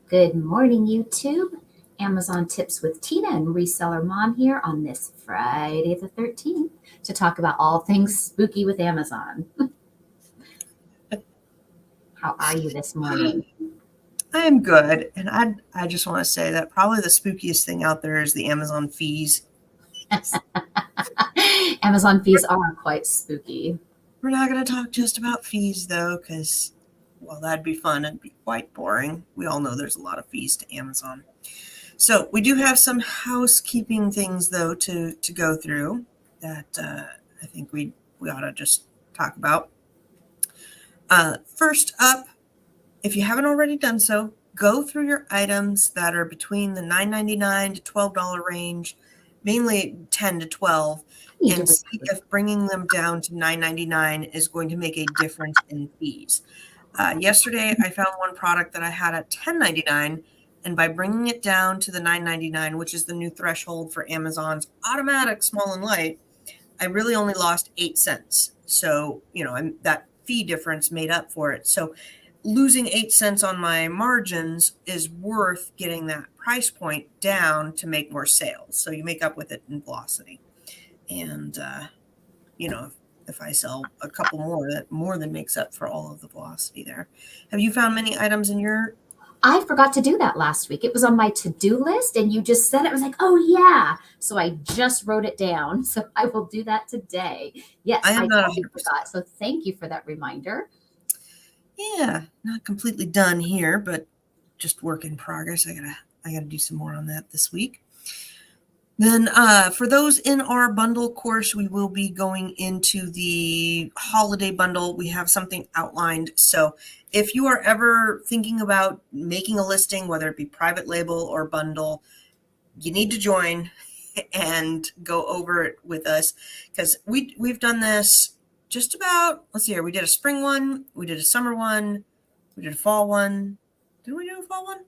Good morning, YouTube. Amazon Tips with Tina and Reseller Mom here on this Friday the 13th to talk about all things spooky with Amazon. How are you this morning? I am good, and I just want to say that probably the spookiest thing out there is the Amazon fees. Amazon fees are quite spooky. We're not going to talk just about fees though, because well, that'd be fun and be quite boring. We all know there's a lot of fees to Amazon. So we do have some housekeeping things though to go through that I think we ought to just talk about. First up, if you haven't already done so, go through your items that are between the $9.99 to $12 range, mainly 10 to 12, and see if bringing them down to $9.99 is going to make a difference in fees. Yesterday, I found one product that I had at $10.99, and by bringing it down to the $9.99, which is the new threshold for Amazon's automatic small and light, I really only lost 8 cents. So, that fee difference made up for it. So losing 8 cents on my margins is worth getting that price point down to make more sales. So you make up with it in velocity. And, if I sell a couple more, that more than makes up for all of the velocity there. Have you found many items in your... I forgot to do that last week. It was on my to-do list, and you just said it. I was like, oh, yeah. So I just wrote it down. So I will do that today. Yes, I totally forgot. So thank you for that reminder. Yeah, not completely done here, but just work in progress. I gotta do some more on that this week. Then for those in our bundle course, we will be going into the holiday bundle. We have something outlined. So if you are ever thinking about making a listing, whether it be private label or bundle, you need to join and go over it with us, because we've done this just about, let's see here, we did a spring one, we did a summer one, we did a fall one. Did we do a fall one?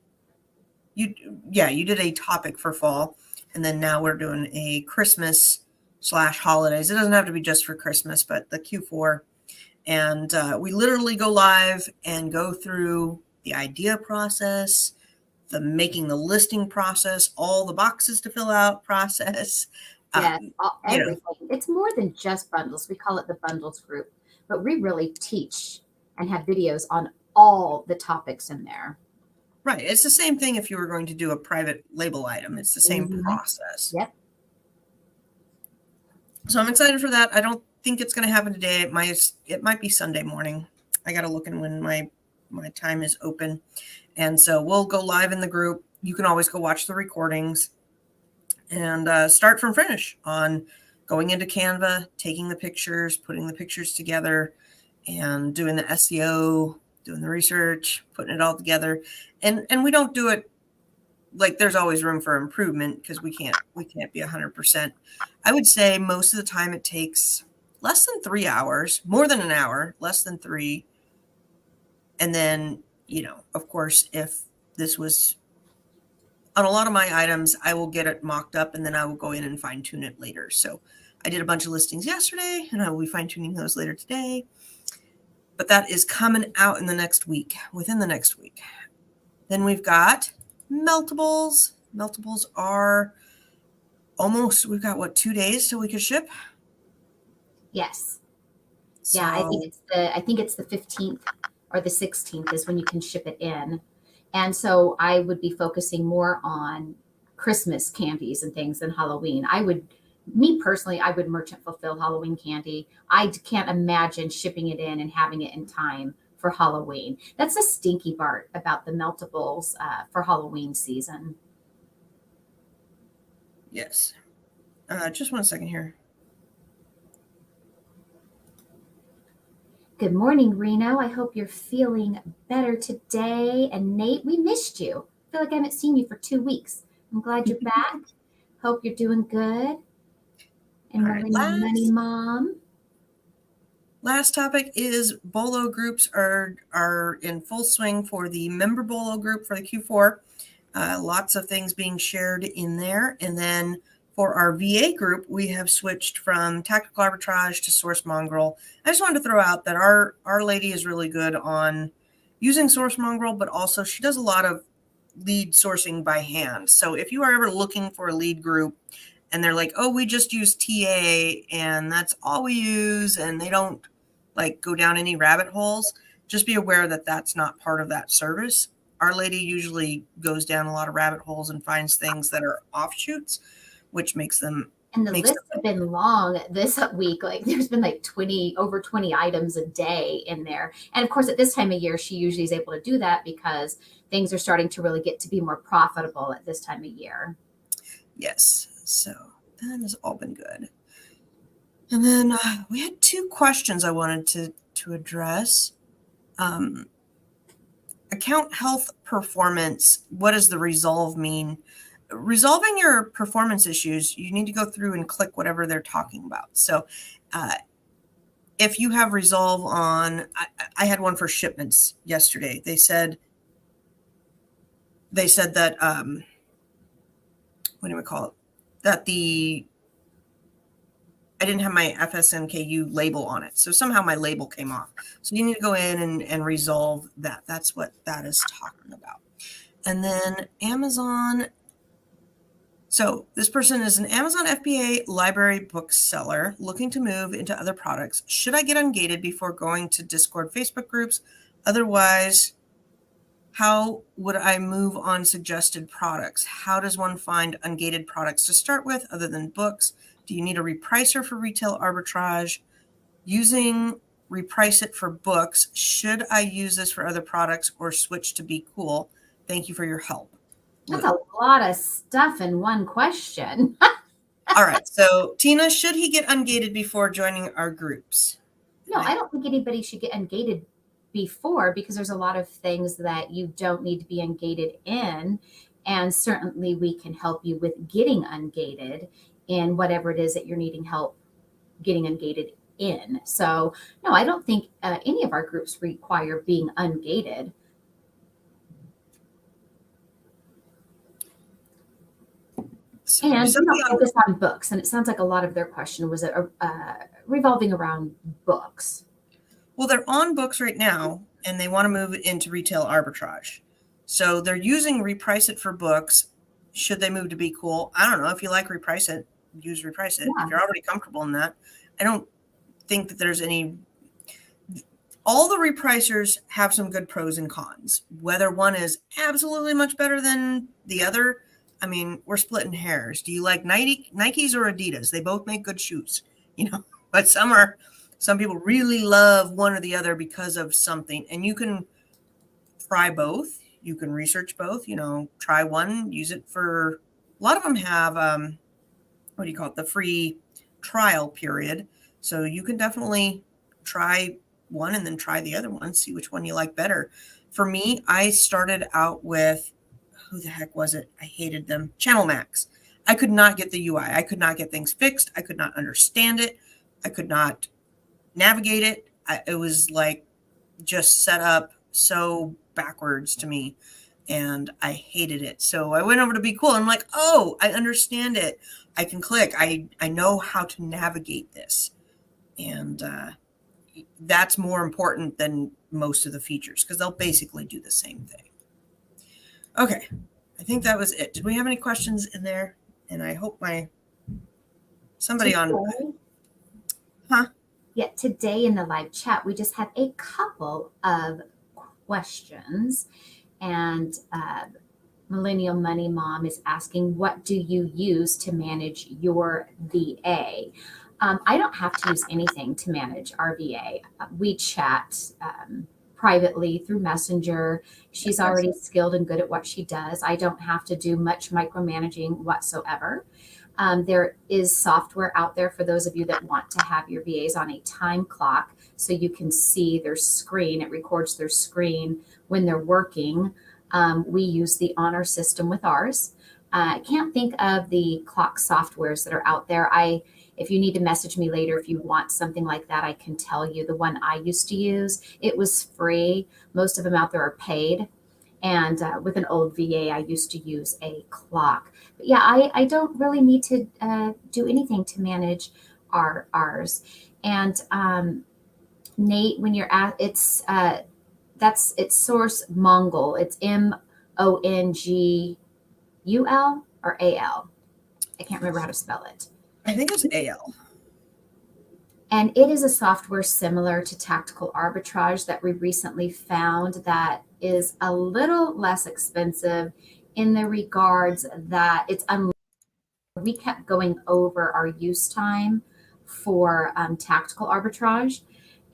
You did a topic for fall, and then now we're doing a Christmas / holidays. It doesn't have to be just for Christmas, but the Q4. And we literally go live and go through the idea process, the making the listing process, all the boxes to fill out process. Yes, everything. It's more than just bundles. We call it the bundles group, but we really teach and have videos on all the topics in there. Right. It's the same thing if you were going to do a private label item. It's the same process. Yep. So I'm excited for that. I don't think it's going to happen today. It might be Sunday morning. I got to look in when my time is open. And so we'll go live in the group. You can always go watch the recordings and start from finish on going into Canva, taking the pictures, putting the pictures together, and doing the SEO, doing the research, putting it all together. And we don't do it like there's always room for improvement, because we can't be 100%. I would say most of the time it takes less than 3 hours, more than an hour, less than 3. And then, of course, if this was on a lot of my items, I will get it mocked up and then I will go in and fine tune it later. So I did a bunch of listings yesterday and I will be fine tuning those later today. But that is coming out within the next week. Then we've got meltables. Meltables are we've got 2 days till we could ship? Yes. So, yeah, I think it's the 15th or the 16th is when you can ship it in. And so I would be focusing more on Christmas candies and things than Halloween. Me personally, I would merchant fulfill Halloween candy. I can't imagine shipping it in and having it in time for Halloween. That's the stinky part about the meltables for Halloween season. Yes. Just 1 second here. Good morning, Reno. I hope you're feeling better today. And Nate, we missed you. I feel like I haven't seen you for 2 weeks. I'm glad you're back. Hope you're doing good. And Money Mom. Last topic is Bolo groups are in full swing for the member Bolo group for the Q4. Lots of things being shared in there. And then for our VA group, we have switched from Tactical Arbitrage to Source Mongrel. I just wanted to throw out that our lady is really good on using Source Mongrel, but also she does a lot of lead sourcing by hand. So if you are ever looking for a lead group and they're like, oh, we just use TA and that's all we use, and they don't like go down any rabbit holes, just be aware that that's not part of that service. Our Lady usually goes down a lot of rabbit holes and finds things that are offshoots, which makes them. And the lists have been long this week. Like there's been like over 20 items a day in there. And of course, at this time of year, she usually is able to do that because things are starting to really get to be more profitable at this time of year. Yes. So that has all been good. And then we had 2 questions I wanted to address. Account health performance. What does the resolve mean? Resolving your performance issues, you need to go through and click whatever they're talking about. So if you have resolve on, I had one for shipments yesterday. They said that, what do we call it? That I didn't have my FSMKU label on it. So somehow my label came off. So you need to go in and resolve that. That's what that is talking about. And then Amazon. So this person is an Amazon FBA library bookseller looking to move into other products. Should I get ungated before going to Discord Facebook groups? Otherwise, how would I move on suggested products? How does one find ungated products to start with other than books? Do you need a repricer for retail arbitrage? Using reprice it for books, should I use this for other products or switch to Be Cool? Thank you for your help. That's a lot of stuff in one question. All right. So Tina, should he get ungated before joining our groups? No, I don't think anybody should get ungated before, because there's a lot of things that you don't need to be ungated in. And certainly we can help you with getting ungated in whatever it is that you're needing help getting ungated in. So no, I don't think any of our groups require being ungated. So and focus on books. And it sounds like a lot of their question was revolving around books. Well, they're on books right now, and they want to move into retail arbitrage. So they're using Reprice It for books. Should they move to Be Cool? I don't know. If you like Reprice It, use Reprice It. Yeah. If you're already comfortable in that, I don't think that there's any. All the repricers have some good pros and cons. Whether one is absolutely much better than the other, I mean, we're splitting hairs. Do you like Nikes or Adidas? They both make good shoes, but some people really love one or the other because of something, and you can try both. You can research both, try one, use it for, a lot of them have, what do you call it? The free trial period. So you can definitely try one and then try the other one, see which one you like better. For me, I started out with, who the heck was it? I hated them. Channel Max. I could not get the UI. I could not get things fixed. I could not understand it. I could not navigate it. It was like just set up so backwards to me, and I hated it. So I went over to Be Cool. And I'm like, oh, I understand it. I can click. I know how to navigate this. And that's more important than most of the features, because they'll basically do the same thing. Okay, I think that was it. Did we have any questions in there? And I hope somebody on, Yeah, today in the live chat, we just had a couple of questions. And Millennial Money Mom is asking, what do you use to manage your VA? I don't have to use anything to manage our VA. We chat privately through Messenger. She's already skilled and good at what she does. I don't have to do much micromanaging whatsoever. There is software out there for those of you that want to have your VAs on a time clock so you can see their screen. It records their screen when they're working. We use the Honor system with ours. I can't think of the clock softwares that are out there. If you need to message me later, if you want something like that, I can tell you the one I used to use. It was free. Most of them out there are paid. And with an old VA, I used to use a clock. But yeah, I don't really need to do anything to manage ours. And Nate, when you're at, it's source Mongol. It's ONGUL or AL. I can't remember how to spell it. I think it's AL. And it is a software similar to Tactical Arbitrage that we recently found that is a little less expensive in the regards that it's we kept going over our use time for Tactical Arbitrage.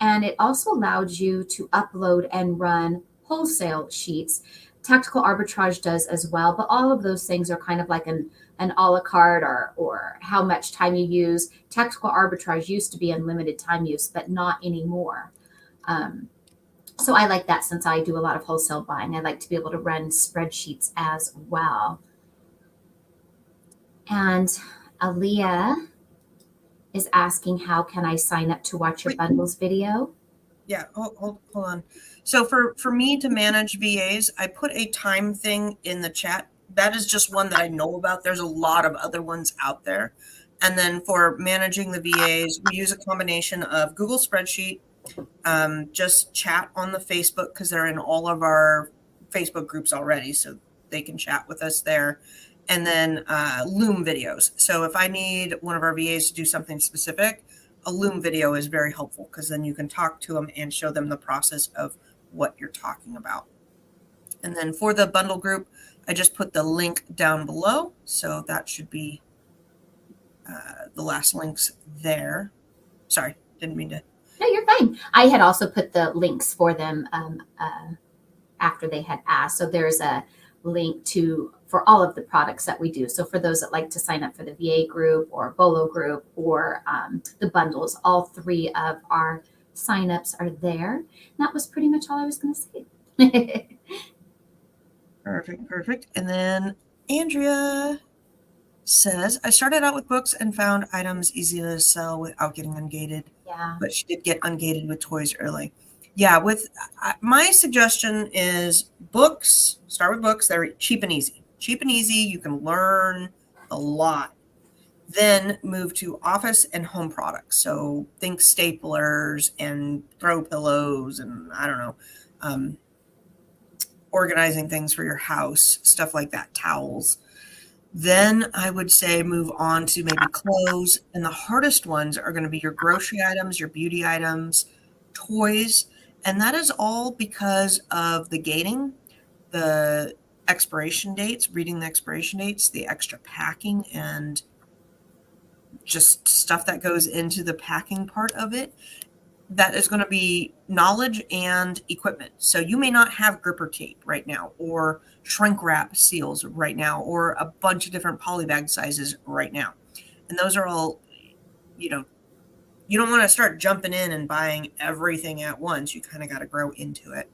And it also allowed you to upload and run wholesale sheets. Tactical Arbitrage does as well, but all of those things are kind of like an a la carte or how much time you use. Tactical Arbitrage used to be unlimited time use, but not anymore. So I like that since I do a lot of wholesale buying. I like to be able to run spreadsheets as well. And Aaliyah is asking, how can I sign up to watch your Wait. bundles video? Yeah, hold on. So for me to manage VAs, I put a time thing in the chat. That is just one that I know about. There's a lot of other ones out there. And then for managing the VAs, we use a combination of Google Spreadsheet, just chat on the Facebook because they're in all of our Facebook groups already, so they can chat with us there. And then Loom videos. So if I need one of our VAs to do something specific, a Loom video is very helpful because then you can talk to them and show them the process of what you're talking about. And then for the bundle group, I just put the link down below. So that should be the last links there. Sorry, didn't mean to. No, you're fine. I had also put the links for them after they had asked. So there's a link for all of the products that we do. So for those that like to sign up for the VA group or Bolo group or the bundles, all three of our signups are there. And that was pretty much all I was going to say. Perfect. And then Andrea says, I started out with books and found items easy to sell without getting ungated. Yeah. But she did get ungated with toys early. Yeah, my suggestion is books, start with books. They're cheap and easy. Cheap and easy. You can learn a lot. Then move to office and home products. So think staplers and throw pillows and I don't know, organizing things for your house, stuff like that, towels. Then I would say move on to maybe clothes. And the hardest ones are going to be your grocery items, your beauty items, toys. And that is all because of the gating, the expiration dates, reading the expiration dates, the extra packing, and just stuff that goes into the packing part of it. That is going to be knowledge and equipment. So you may not have gripper tape right now or shrink wrap seals right now or a bunch of different polybag sizes right now. And those are all, you don't want to start jumping in and buying everything at once. You kind of got to grow into it.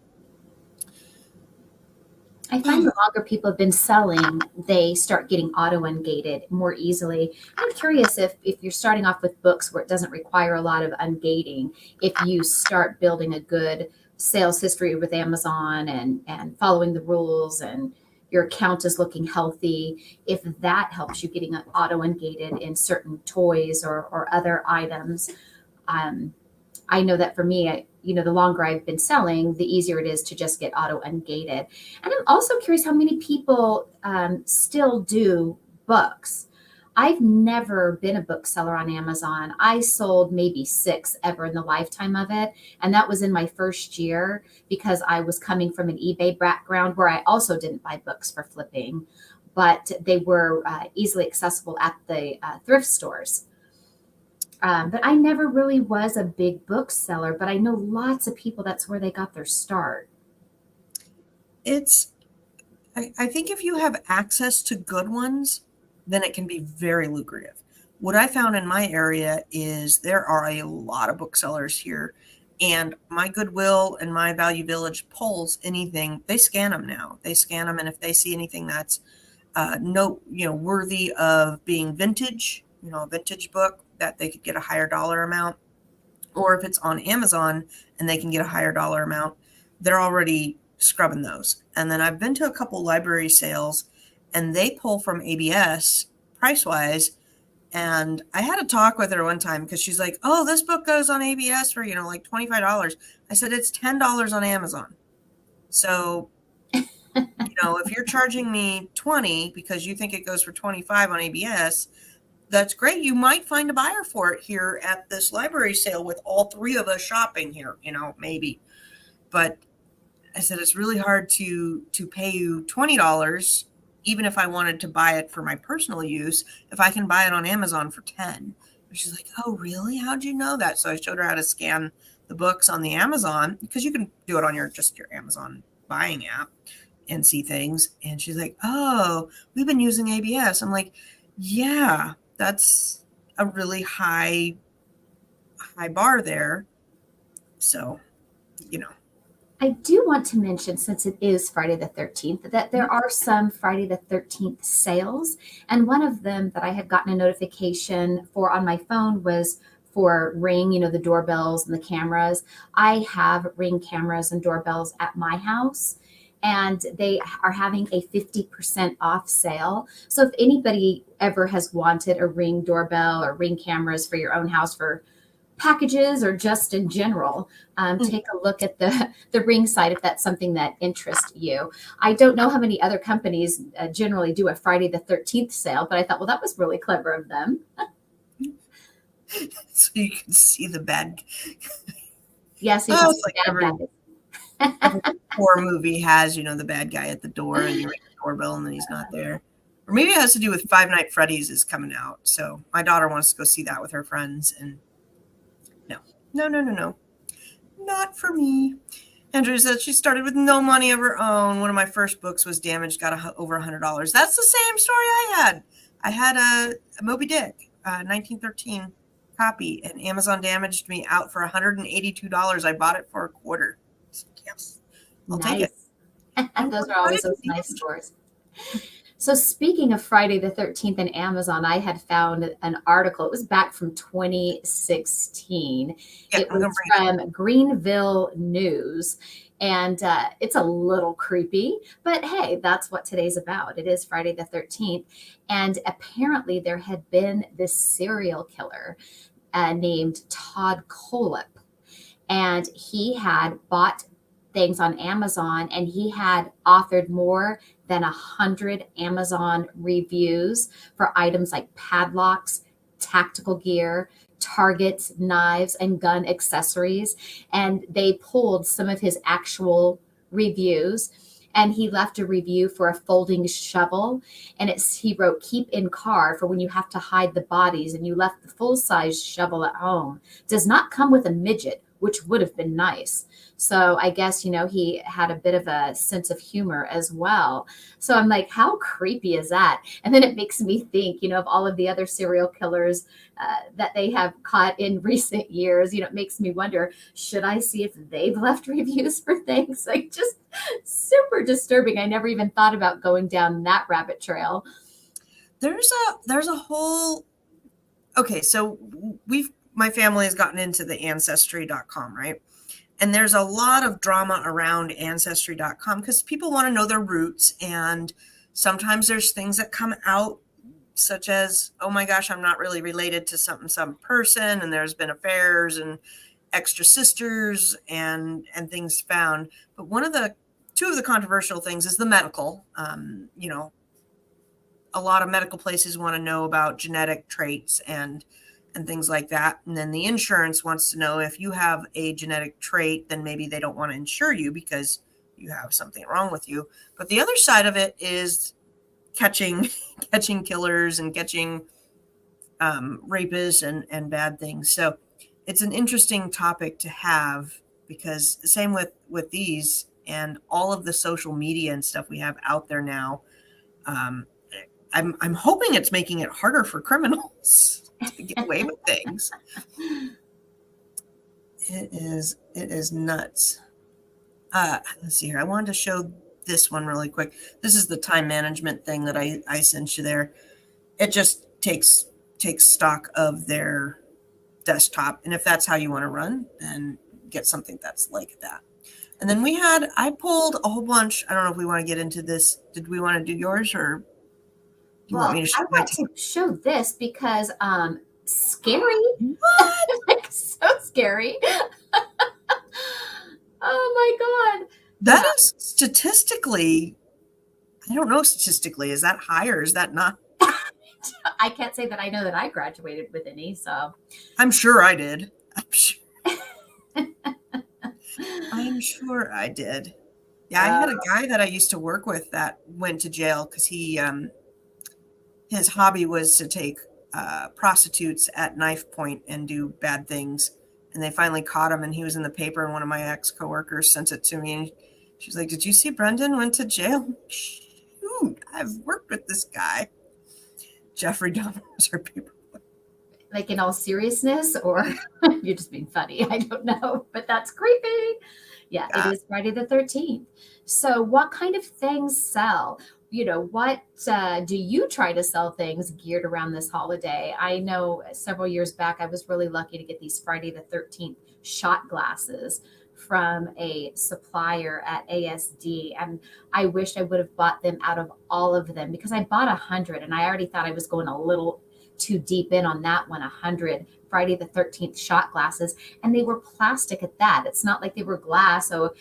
I find the longer people have been selling, they start getting auto ungated more easily. I'm curious if you're starting off with books where it doesn't require a lot of ungating, if you start building a good sales history with Amazon and following the rules and your account is looking healthy, if that helps you getting auto ungated in certain toys or other items. I know that for me, the longer I've been selling, the easier it is to just get auto ungated. And I'm also curious how many people still do books. I've never been a bookseller on Amazon. I sold maybe 6 ever in the lifetime of it. And that was in my first year because I was coming from an eBay background where I also didn't buy books for flipping, but they were easily accessible at the thrift stores. But I never really was a big bookseller, but I know lots of people, that's where they got their start. I think if you have access to good ones, then it can be very lucrative. What I found in my area is there are a lot of booksellers here, and my Goodwill and my Value Village pulls anything. They scan them now. They scan them, and if they see anything that's worthy of being vintage, a vintage book, that they could get a higher dollar amount, or if it's on Amazon and they can get a higher dollar amount, they're already scrubbing those. And then I've been to a couple library sales and they pull from ABS price wise. And I had a talk with her one time because she's like, oh, this book goes on ABS for, like $25. I said, it's $10 on Amazon. So, if you're charging me 20 because you think it goes for 25 on ABS, that's great. You might find a buyer for it here at this library sale with all three of us shopping here, maybe. But I said, it's really hard to pay you $20, even if I wanted to buy it for my personal use, if I can buy it on Amazon for 10. And she's like, oh, really? How'd you know that? So I showed her how to scan the books on the Amazon, because you can do it on your Amazon buying app and see things. And she's like, oh, we've been using ABS. I'm like, yeah, that's a really high bar there. So, I do want to mention, since it is Friday the 13th, that there are some Friday the 13th sales. And one of them that I had gotten a notification for on my phone was for Ring, the doorbells and the cameras. I have Ring cameras and doorbells at my house, and they are having a 50% off sale. So if anybody ever has wanted a Ring doorbell or Ring cameras for your own house for packages or just in general, take a look at the Ring site if that's something that interests you. I don't know how many other companies generally do a Friday the 13th sale, but I thought, well, that was really clever of them. So you can see the bad. Yes, yeah, so every horror movie has, the bad guy at the door and you ring the doorbell and then he's not there. Or maybe it has to do with Five Nights at Freddy's is coming out. So my daughter wants to go see that with her friends, and no, not for me. Andrew said she started with no money of her own. One of my first books was damaged, got over $100. That's the same story I had. I had a Moby Dick, 1913 copy, and Amazon damaged me out for $182. I bought it for a quarter. So, yes, I'll take it. Those are always those nice stores. So speaking of Friday the 13th and Amazon, I had found an article. It was back from 2016. It was from Greenville News. And it's a little creepy, but hey, that's what today's about. It is Friday the 13th. And apparently there had been this serial killer named Todd Kohlhepp. And he had bought things on Amazon, and he had authored more than 100 Amazon reviews for items like padlocks, tactical gear, targets, knives, and gun accessories. And they pulled some of his actual reviews, and he left a review for a folding shovel. And he wrote, keep in car for when you have to hide the bodies and you left the full-size shovel at home. Does not come with a midget, which would have been nice. So I guess, he had a bit of a sense of humor as well. So I'm like, how creepy is that? And then it makes me think, of all of the other serial killers that they have caught in recent years. It makes me wonder, should I see if they've left reviews for things? Like, just super disturbing. I never even thought about going down that rabbit trail. There's a whole, okay, so my family has gotten into the ancestry.com, right? And there's a lot of drama around ancestry.com because people want to know their roots. And sometimes there's things that come out such as, oh my gosh, I'm not really related to some person. And there's been affairs and extra sisters and things found. But two of the controversial things is the medical. A lot of medical places want to know about genetic traits and things like that. And then the insurance wants to know if you have a genetic trait, then maybe they don't want to insure you because you have something wrong with you. But the other side of it is catching killers and catching rapists and bad things. So it's an interesting topic to have, because the same with these and all of the social media and stuff we have out there now. I'm hoping it's making it harder for criminals to get away with things. It is nuts. Let's see here. I wanted to show this one really quick. This is the time management thing that I sent you there. It just takes stock of their desktop. And if that's how you want to run, then get something that's like that. And then I pulled a whole bunch. I don't know if we want to get into this. Did we want to do yours, or do you want me to show? I want to show this because scary. What? Like, so scary. Oh my God. That is statistically I don't know statistically. Is that high or is that not? I can't say that I know that I graduated with any. So I'm sure I did. I'm sure I did. Yeah, I had a guy that I used to work with that went to jail because his hobby was to take prostitutes at knife point and do bad things. And they finally caught him, and he was in the paper. And one of my ex coworkers sent it to me, and she's like, "Did you see Brendan went to jail?" Shoot, I've worked with this guy. Jeffrey Dahmer was her paper. like in all seriousness, or you're just being funny. I don't know, but that's creepy. Yeah, it is Friday the 13th. So, what kind of things sell? What do you try to sell things geared around this holiday? I know several years back, I was really lucky to get these Friday the 13th shot glasses from a supplier at ASD. And I wish I would have bought them out of all of them because I bought 100 and I already thought I was going a little too deep in on that one. 100 Friday the 13th shot glasses, and they were plastic at that. It's not like they were glass, so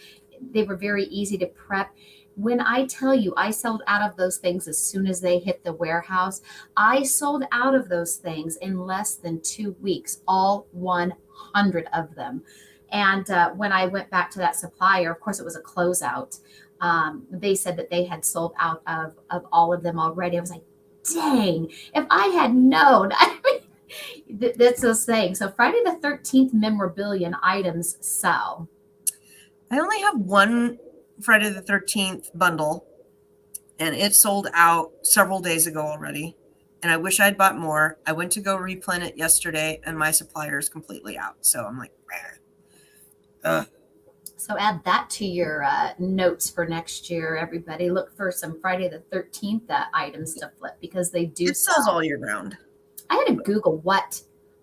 they were very easy to prep. When I tell you I sold out of those things as soon as they hit the warehouse, I sold out of those things in less than 2 weeks, all 100 of them. And when I went back to that supplier, of course, it was a closeout. They said that they had sold out of all of them already. I was like, dang, if I had known. I mean, that's those things. So Friday the 13th memorabilia items sell. I only have one Friday the 13th bundle, and it sold out several days ago already. And I wish I'd bought more. I went to go replenish it yesterday, and my supplier is completely out. So I'm like, So add that to your notes for next year, everybody. Look for some Friday the 13th items to flip because they do it sells sell. all year round. I had to Google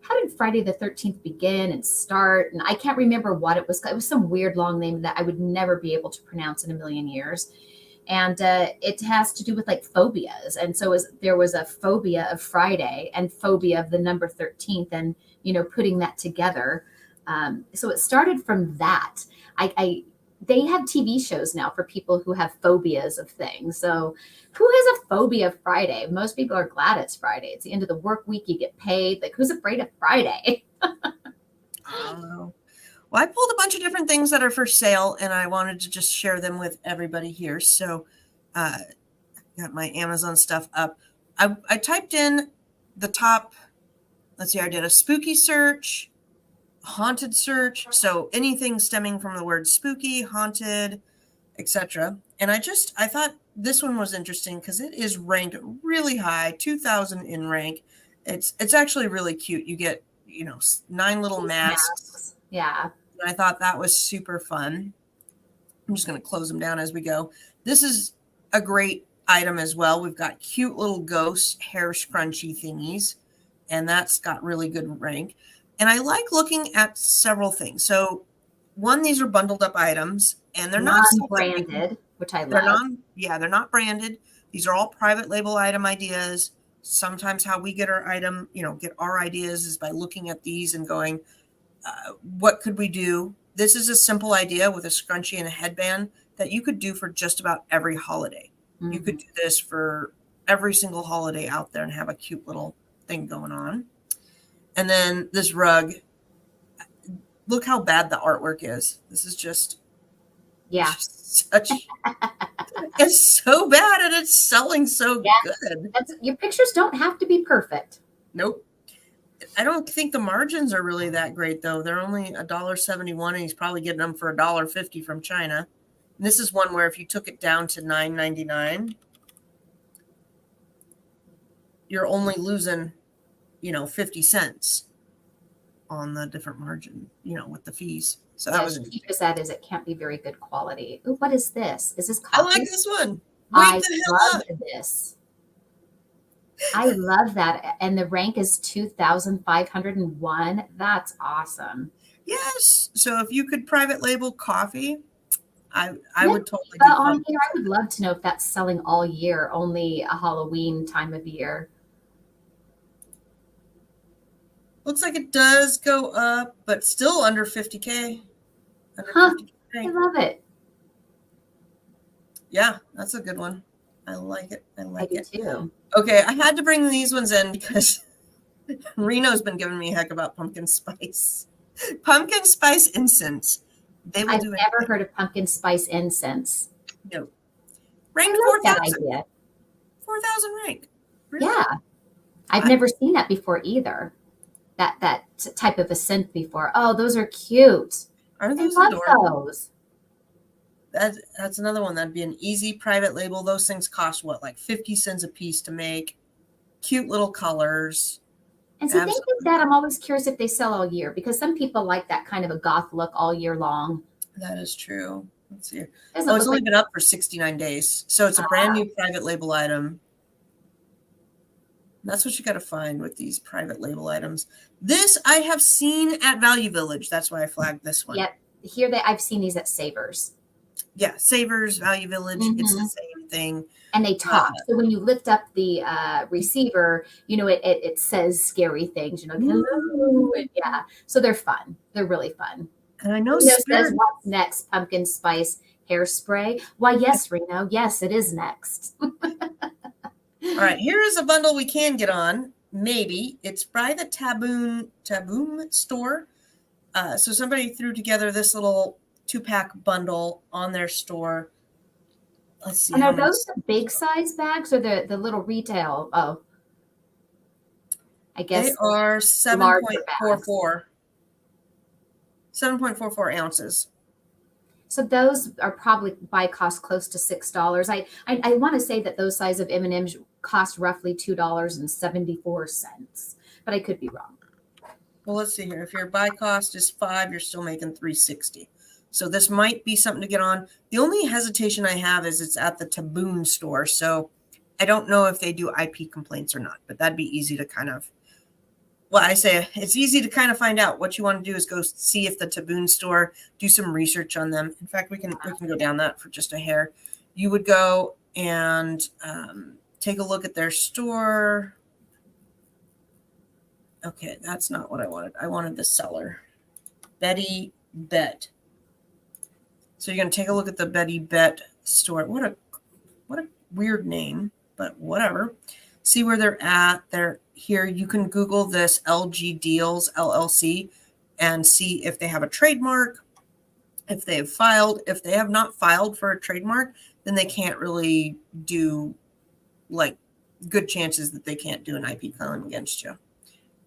how did Friday the 13th begin and start? And I can't remember what it was. It was some weird long name that I would never be able to pronounce in a million years. And it has to do with like phobias. And so there was a phobia of Friday and phobia of the number 13th and, putting that together. So it started from that. They have TV shows now for people who have phobias of things. So who has a phobia of Friday? Most people are glad it's Friday. It's the end of the work week. You get paid. Like, who's afraid of Friday? I don't know. Well, I pulled a bunch of different things that are for sale, and I wanted to just share them with everybody here. So got my Amazon stuff up. I typed in the top, let's see, I did a spooky search, haunted search, so anything stemming from the word spooky, haunted, etc. And I thought this one was interesting because it is ranked really high, 2,000 in rank. It's actually really cute. You get 9 little masks. Yeah. And I thought that was super fun. I'm just going to close them down as we go. This is a great item as well. We've got cute little ghost hair scrunchy thingies, and that's got really good rank. And I like looking at several things. So one, these are bundled up items, and they're not branded, which I love. They're not branded. These are all private label item ideas. Sometimes how we get our item, get our ideas is by looking at these and going, what could we do? This is a simple idea with a scrunchie and a headband that you could do for just about every holiday. Mm-hmm. You could do this for every single holiday out there and have a cute little thing going on. And then this rug, look how bad the artwork is. This is just, it's so bad and it's selling so good. Your pictures don't have to be perfect. Nope. I don't think the margins are really that great though. They're only $1.71 and he's probably getting them for $1.50 from China. And this is one where if you took it down to $9.99, you're only losing 50 cents on the different margin, with the fees. So that was as cheap as that is, it can't be very good quality. Ooh, what is this? Is this coffee? I like this one. I love this. I love that. And the rank is 2,501. That's awesome. Yes. So if you could private label coffee, I would totally do on here. I would love to know if that's selling all year, only a Halloween time of year. Looks like it does go up, but still under 50K. I love it. Yeah, that's a good one. I like it. I I like do it. too. Okay, I had to bring these ones in because Reno's been giving me a heck about pumpkin spice. Pumpkin spice incense. They will I've do never anything. heard of pumpkin spice incense. No. I Ranked like that 4,000. idea. 4,000 rank. Really? Yeah. I've I- never seen that before either. That type of a scent before. Oh, those are cute. Are I those love adorable? those. That's another one. That'd be an easy private label. Those things cost what, like 50 cents a piece to make. Cute little colors. And see, things like Absolutely. that, I'm always curious if they sell all year because some people like that kind of a goth look all year long. That is true. Let's see. Doesn't Oh, it's look only like been up for 69 days. So it's a brand new private label item. That's what you got to find with these private label items. This I have seen at Value Village. That's why I flagged this one. yet. Here that I've seen these at Savers. Yeah, Savers, Value Village, it's the same thing. And they talk. So when you lift up the receiver, it says scary things, hello. And yeah. So they're fun. They're really fun. And I know Reno says, Spirit. what's next? Pumpkin spice hairspray. Why, yes, Reno. Yes, it is next. All right, here is a bundle we can get on. Maybe it's by the Taboom store. So somebody threw together this little 2-pack bundle on their store. Let's see. And how are many- those the big size bags or the little retail? Oh, I guess They are larger 7.44. 7.44 ounces. so. Those are probably by cost close to $6. I want to say that those size of M&Ms cost roughly $2.74, but I could be wrong. Well, let's see here. If your buy cost is $5, you're still making $3.60. So this might be something to get on. The only hesitation I have is it's at the Taboon store. So I don't know if they do IP complaints or not, but that'd be easy to kind of, well, I say it's easy to kind of find out. What you want to do is go see if the Taboon store, do some research on them. In fact, we can go down that for just a hair. You would go and take a look at their store. Okay, that's not what I wanted. I wanted the seller, Betty Bet. So you're going to take a look at the Betty Bet store. What a weird name, but whatever. See where they're at. They're here. You can Google this LG Deals LLC and see if they have a trademark, if they have filed. If they have not filed for a trademark, then they can't really do, like, good chances that they can't do an IP claim against you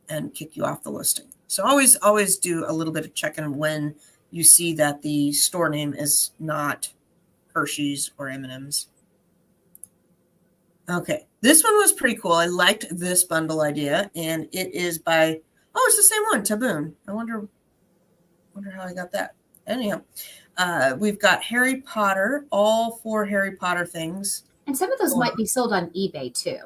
and kick you off the listing. So always do a little bit of checking when you see that the store name is not Hershey's or M&M's. Okay, this one was pretty cool. I liked this bundle idea, and it is by, oh, it's the same one, Taboon. I wonder how I got that. Anyhow, we've got Harry Potter, all 4 Harry Potter things. And some of those might be sold on eBay too.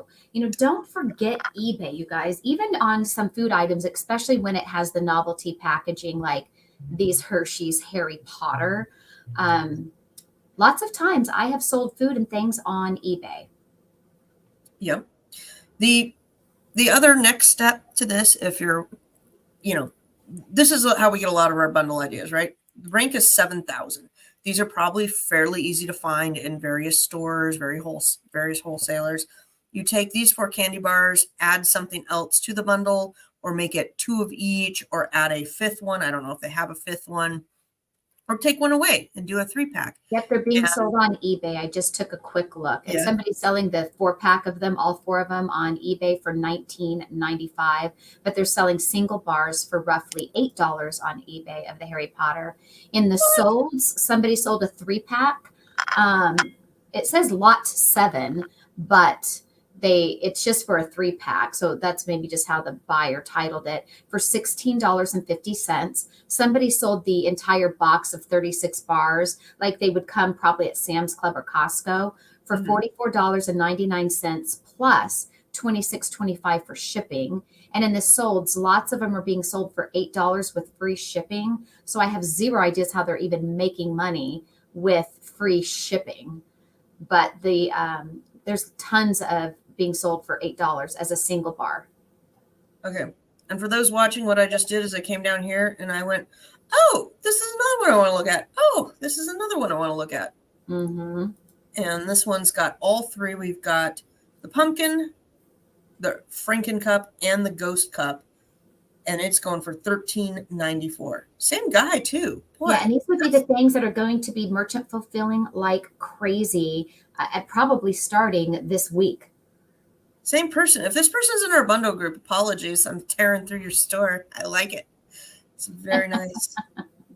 Don't forget eBay, you guys. Even on some food items, especially when it has the novelty packaging like these Hershey's Harry Potter. Lots of times I have sold food and things on eBay. Yep. The other next step to this, if you're, this is how we get a lot of our bundle ideas, right? The rank is 7,000. These are probably fairly easy to find in various stores, various wholesalers. You take these 4 candy bars, add something else to the bundle, or make it 2 of each, or add a 5th one. I don't know if they have a 5th one. Or take one away and do a 3-pack. Yep, they're being sold on eBay. I just took a quick look. And somebody's selling the 4-pack of them, all 4 of them, on eBay for $19.95. But they're selling single bars for roughly $8 on eBay of the Harry Potter. In the solds, somebody sold a 3-pack. It says lot 7, but it's just for a 3-pack. So that's maybe just how the buyer titled it, for $16.50. Somebody sold the entire box of 36 bars, like they would come probably at Sam's Club or Costco, for $44.99 plus $26.25 for shipping. And in the solds, lots of them are being sold for $8 with free shipping. So I have zero ideas how they're even making money with free shipping. But there's tons of being sold for $8 as a single bar. Okay. And for those watching, what I just did is I came down here and I went, oh, this is another one I want to look at. Oh, this is another one I want to look at. Mm-hmm. And this one's got all three. We've got the pumpkin, the Franken cup, and the ghost cup. And it's going for $13.94. Same guy too. Boy, Yeah, and these would be the things that are going to be merchant fulfilling like crazy, at probably starting this week. same person. If this person's in our bundle group, apologies. I'm tearing through your store. I like it. It's very nice.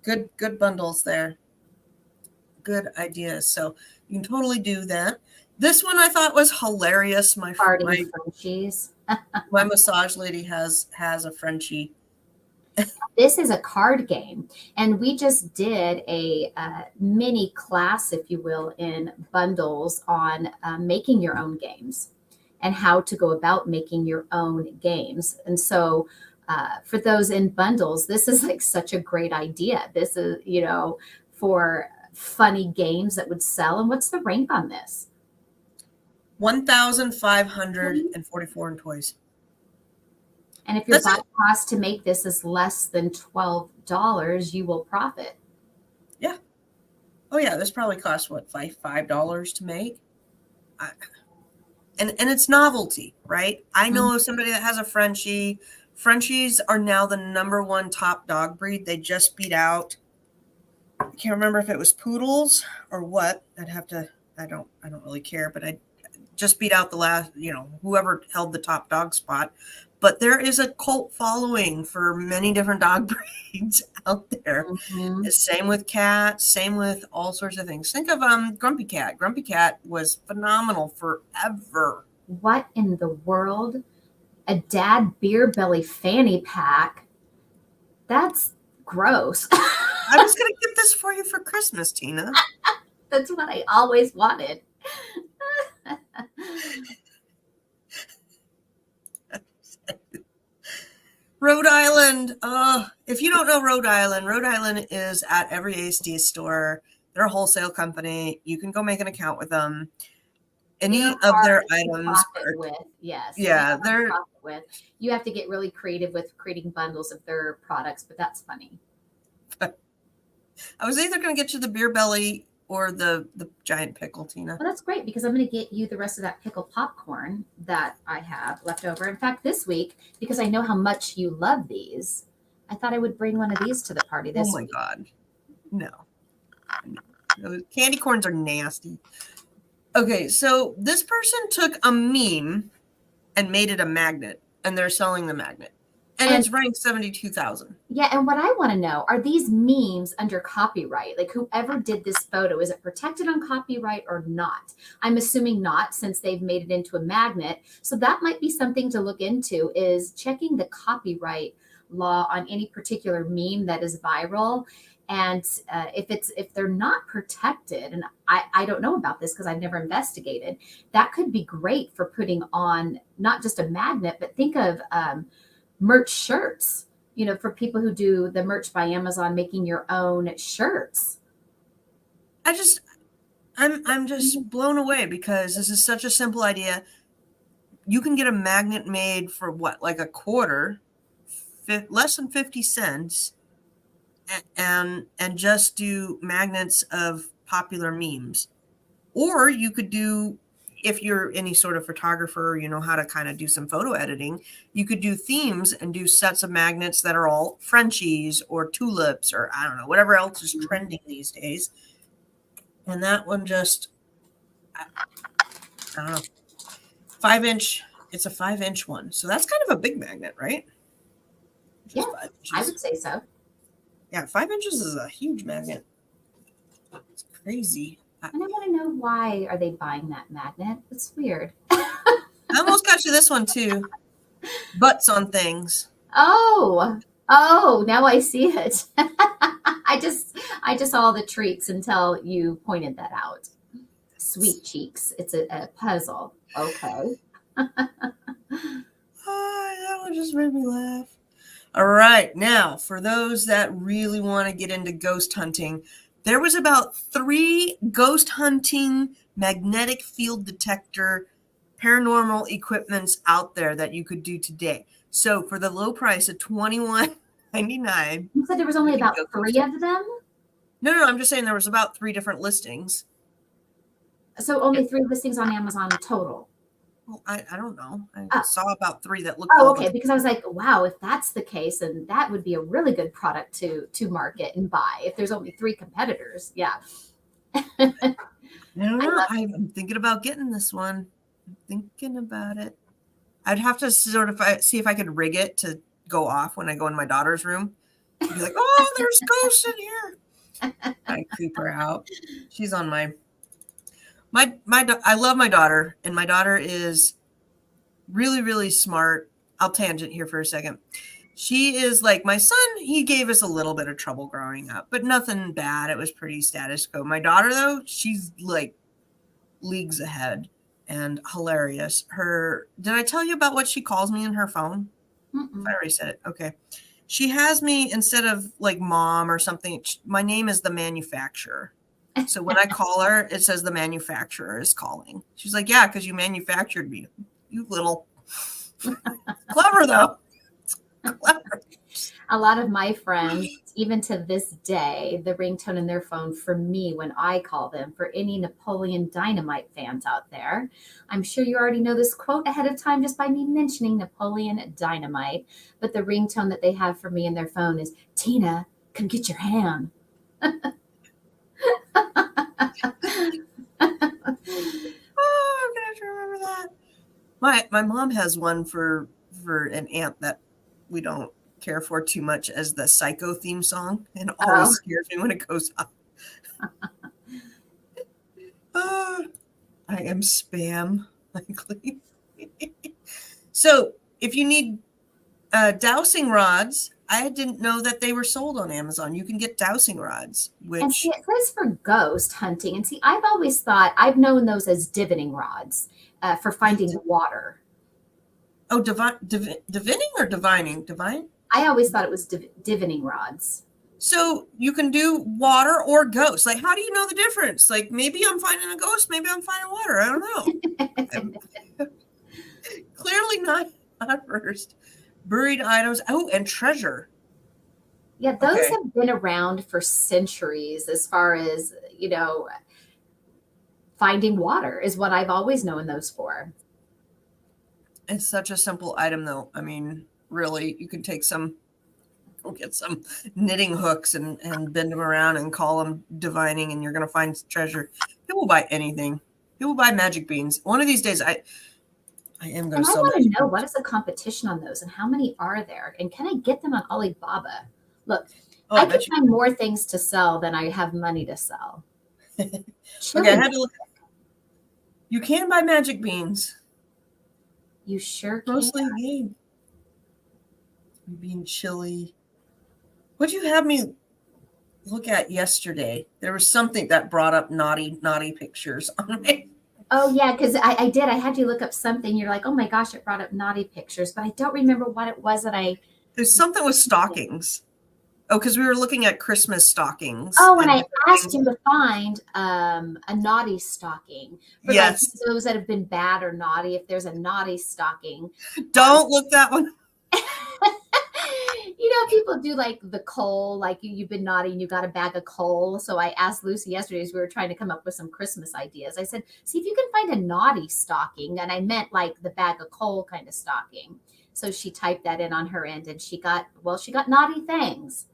Good bundles there. Good ideas. So you can totally do that. This one I thought was hilarious. My Frenchies. my massage lady has a Frenchie. This is a card game, and we just did a mini class, if you will, in bundles on making your own games and how to go about making your own games. And so for those in bundles, this is like such a great idea. This is, for funny games that would sell. And what's the rank on this? 1,544 in toys. And if your buy cost to make this is less than $12, you will profit. Yeah. Oh yeah, this probably costs what, $5 to make. And it's novelty, right? I know of somebody that has a Frenchie. Frenchies are now the #1 top dog breed. They just beat out. I can't remember if it was poodles or what. I don't really care, but I just beat out the last, whoever held the top dog spot. But there is a cult following for many different dog breeds out there. Mm-hmm. Same with cats, same with all sorts of things. Think of Grumpy Cat. Grumpy Cat was phenomenal forever. What in the world? A dad beer belly fanny pack? That's gross. I was going to get this for you for Christmas, Tina. That's what I always wanted. Rhode Island. If you don't know Rhode Island is at every ASD store. They're a wholesale company. You can go make an account with them. Any of their items. Yeah, you have to get really creative with creating bundles of their products, but that's funny. I was either going to get you the beer belly or the giant pickle, Tina. Well, that's great because I'm going to get you the rest of that pickled popcorn that I have left over. In fact, this week, because I know how much you love these, I thought I would bring one of these to the party this week. Oh my God. No. Those candy corns are nasty. Okay, so this person took a meme and made it a magnet, and they're selling the magnet. And it's ranked 72,000. Yeah, and what I want to know, are these memes under copyright? Like whoever did this photo, is it protected on copyright or not? I'm assuming not, since they've made it into a magnet. So that might be something to look into, is checking the copyright law on any particular meme that is viral. And if they're not protected, and I don't know about this because I've never investigated, that could be great for putting on not just a magnet, but think of merch shirts, for people who do the merch by Amazon, making your own shirts. I'm just blown away because this is such a simple idea. You can get a magnet made for what, like a quarter, less than 50 cents, and just do magnets of popular memes. Or you could do, if you're any sort of photographer, you know how to kind of do some photo editing, you could do themes and do sets of magnets that are all Frenchies or tulips or I don't know, whatever else is trending these days. And that one just, I don't know, 5-inch. It's a 5-inch one. So that's kind of a big magnet, right? Yeah, I would say so. Yeah, 5 inches is a huge magnet. It's crazy. And I want to know, why are they buying that magnet? It's weird. I almost got you this one too. Butts on things. Oh, now I see it. I just saw all the treats until you pointed that out. Sweet cheeks. It's a puzzle. Okay. That one just made me laugh. All right. Now, for those that really want to get into ghost hunting, there was about 3 ghost hunting magnetic field detector paranormal equipments out there that you could do today. So for the low price of $21.99. You said there was only about 3 of them? No, I'm just saying there was about 3 different listings. So only 3 listings on Amazon total. Well, I don't know. I Oh. saw about 3 that looked Oh, all okay. the Because I was like, wow, if that's the case, then that would be a really good product to market and buy if there's only 3 competitors. Yeah. I don't I know. love I'm thinking about getting this one. I'm thinking about it. I'd have to sort of see if I could rig it to go off when I go in my daughter's room. She'd be like, "Oh, there's ghosts in here." I creep her out. She's on I love my daughter, and my daughter is really, really smart. I'll tangent here for a second. She is like my son. He gave us a little bit of trouble growing up, but nothing bad. It was pretty status quo. My daughter, though, she's like leagues ahead and hilarious. Did I tell you about what she calls me in her phone? I already said it. Okay. She has me, instead of like mom or something, my name is the manufacturer. So when I call her, it says the manufacturer is calling. She's like, yeah, because you manufactured me. You little clever though. Clever. A lot of my friends, even to this day, the ringtone in their phone for me when I call them, for any Napoleon Dynamite fans out there, I'm sure you already know this quote ahead of time just by me mentioning Napoleon Dynamite. But the ringtone that they have for me in their phone is, Tina, come get your ham. Oh, I'm gonna have to remember that. My mom has one for an aunt that we don't care for too much, as the Psycho theme song, and always scares me when it goes off. I am spam, likely. So if you need dowsing rods, I didn't know that they were sold on Amazon. You can get dowsing rods, And see, which it says for ghost hunting. And see, I've always thought, I've known those as divining rods for finding water. oh, divining or divining? Divine? I always thought it was divining rods. So you can do water or ghost. Like, how do you know the difference? Like, maybe I'm finding a ghost, maybe I'm finding water. I don't know. Clearly not first. Buried items. Oh, and treasure. Yeah, those Okay. have been around for centuries as far as, finding water is what I've always known those for. It's such a simple item, though. I mean, really, you can get some knitting hooks and bend them around and call them divining, and you're going to find treasure. People buy anything. People buy magic beans. One of these days, I am going And to I sell want magic to know, beans. what is the competition on those and how many are there? And can I get them on Alibaba? Look, Oh, I can find more things to sell than I have money to sell. Okay, I had to look. You can buy magic beans. You sure can. Mostly game. Bean chili. What'd you have me look at yesterday? There was something that brought up naughty pictures on it. Oh yeah, because I did. I had you look up something. You're like, oh my gosh, it brought up naughty pictures, but I don't remember what it was that I. There's something with stockings. Oh, because we were looking at Christmas stockings. Oh, and I asked you to find a naughty stocking for yes. like those that have been bad or naughty. If there's a naughty stocking, don't look that one. People do like the coal, like you've been naughty and you got a bag of coal. So I asked Lucy yesterday as we were trying to come up with some Christmas ideas. I said, see if you can find a naughty stocking. And I meant like the bag of coal kind of stocking. So she typed that in on her end and she got naughty things.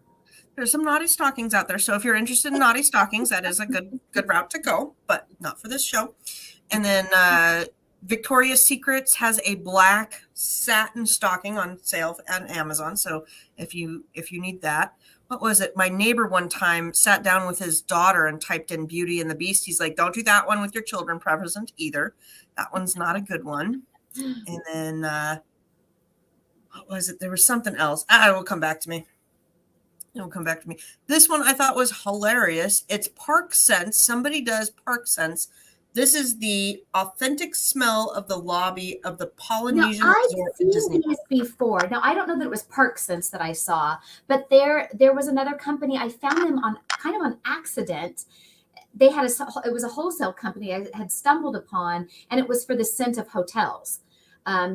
There's some naughty stockings out there. So if you're interested in naughty stockings, that is a good route to go, but not for this show. And then Victoria's Secrets has a black satin stocking on sale on Amazon. So if you need that, what was it? My neighbor one time sat down with his daughter and typed in Beauty and the Beast. He's like, don't do that one with your children present either. That one's not a good one. And then what was it? There was something else. It will come back to me. It'll come back to me. This one I thought was hilarious. It's Park Sense. Somebody does Park Sense. This is the authentic smell of the lobby of the Polynesian Resort in Disney. I've seen these before. Now, I don't know that it was Park Sense that I saw, but there was another company. I found them on kind of on accident. They had it was a wholesale company I had stumbled upon, and it was for the scent of hotels.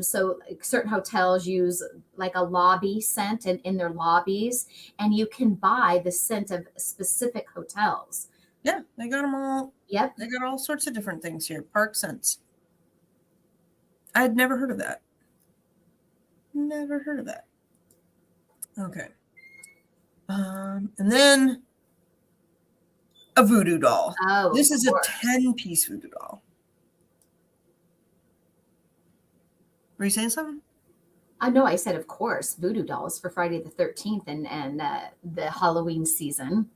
So certain hotels use like a lobby scent in their lobbies, and you can buy the scent of specific hotels. Yeah, they got them all. Yep. They got all sorts of different things here. Park Sense. I had never heard of that. Never heard of that. Okay. And then a voodoo doll. Oh, This of is a course. 10-piece voodoo doll. Were you saying something? I know I said, of course, voodoo dolls for Friday the 13th and the Halloween season.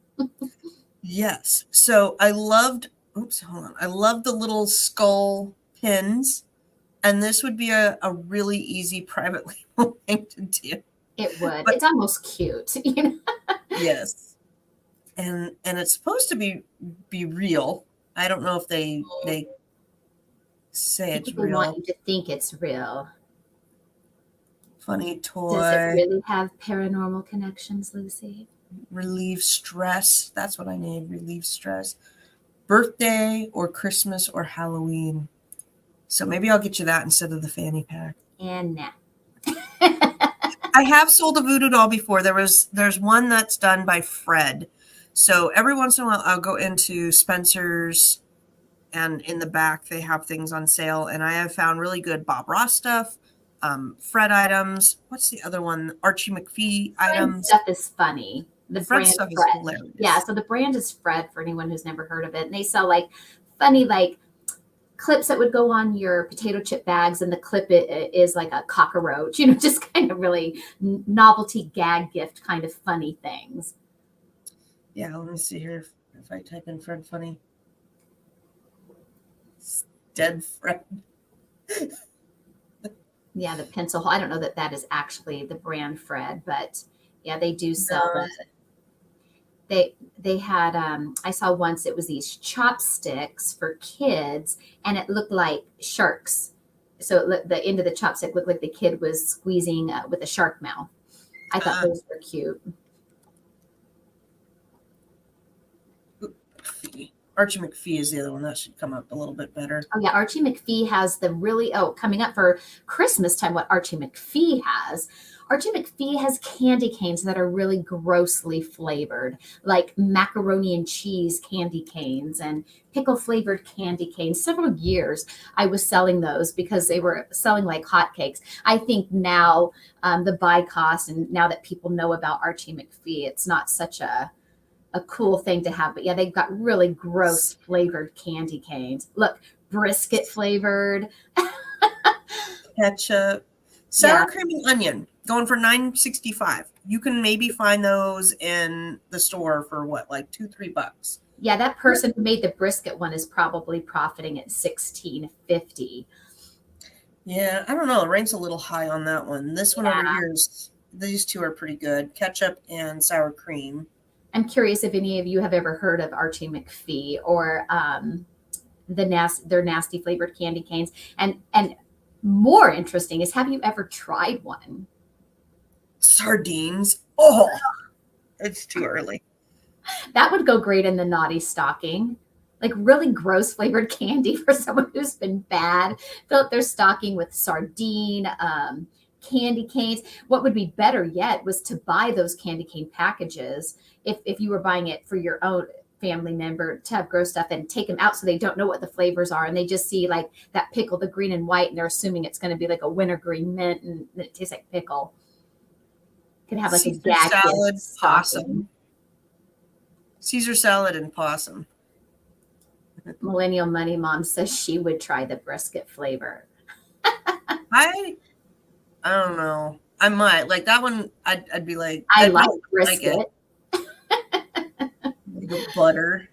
Yes. So I loved, hold on. I loved the little skull pins. And this would be a really easy private label thing to do. It would. But It's almost cute, you know. yes. And it's supposed to be real. I don't know if they say I it's think they want real. you to think it's real. Funny Does it toy. really have paranormal connections, Lucy? Relieve stress. That's what I need. Relieve stress. Birthday or Christmas or Halloween. So maybe I'll get you that instead of the fanny pack. And nah. I have sold a voodoo doll before. There's one that's done by Fred. So every once in a while I'll go into Spencer's, and in the back they have things on sale. And I have found really good Bob Ross stuff, Fred items. What's the other one? Archie McPhee Fred items. stuff is funny. The Fred brand stuff is Fred. hilarious. Yeah, so the brand is Fred for anyone who's never heard of it. And they sell like funny like clips that would go on your potato chip bags, and the clip is like a cockroach, you know, just kind of really novelty gag gift kind of funny things. Yeah, let me see here if I type in Fred funny. It's dead Fred. Yeah, the pencil. I don't know that that is actually the brand Fred, but yeah, they do sell No. they had I saw once it was these chopsticks for kids, and it looked like sharks. So the end of the chopstick looked like the kid was squeezing with a shark mouth. I thought those were cute. Archie McPhee is the other one. That should come up a little bit better. Oh yeah, Archie McPhee has the really coming up for Christmas time. What Archie McPhee has? Archie McPhee has candy canes that are really grossly flavored, like macaroni and cheese candy canes and pickle flavored candy canes. Several years I was selling those because they were selling like hotcakes. I think now the buy cost, and now that people know about Archie McPhee, it's not such a cool thing to have. But yeah, they've got really gross flavored candy canes. Look, brisket flavored. Ketchup, sour cream and onion, going for $9.65. You can maybe find those in the store for what, like $2-3. Yeah, that person who made the brisket one is probably profiting at $16.50. Yeah, I don't know. It ranks a little high on that one. This one over here is, these two are pretty good. Ketchup and sour cream. I'm curious if any of you have ever heard of Archie McPhee or their nasty flavored candy canes. And more interesting is, have you ever tried one? Sardines. Oh, it's too early. That would go great in the naughty stocking. Like really gross flavored candy for someone who's been bad. Fill up their stocking with sardine, candy canes. What would be better yet was to buy those candy cane packages if you were buying it for your own family member, to have gross stuff and take them out so they don't know what the flavors are, and they just see like that pickle, the green and white, and they're assuming it's going to be like a wintergreen mint and it tastes like pickle. Could have like Caesar a gag salad, stocking. possum. Caesar salad and possum. Millennial Money Mom says she would try the brisket flavor. I don't know. I might like that one. I'd be like, I I'd like probably brisket. like butter.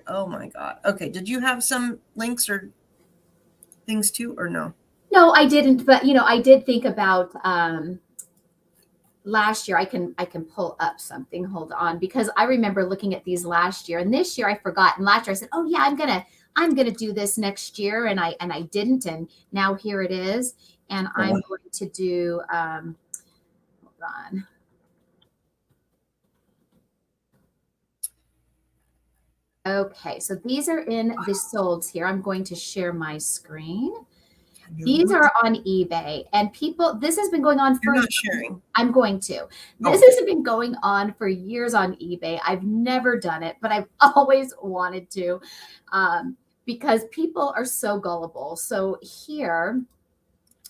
Oh my god. Okay. Did you have some links or things too, or no? No, I didn't. But I did think about last year. I can pull up something. Hold on, because I remember looking at these last year, and this year I forgot. And last year I said, "Oh yeah, I'm gonna do this next year," and I didn't. And now here it is. And I'm going to do. Hold on. Okay, so these are in the solds here. I'm going to share my screen. These are on eBay, and people, this has been going on You're for, not sharing. I'm going to. This Oh. has been going on for years on eBay. I've never done it, but I've always wanted to, because people are so gullible. So here,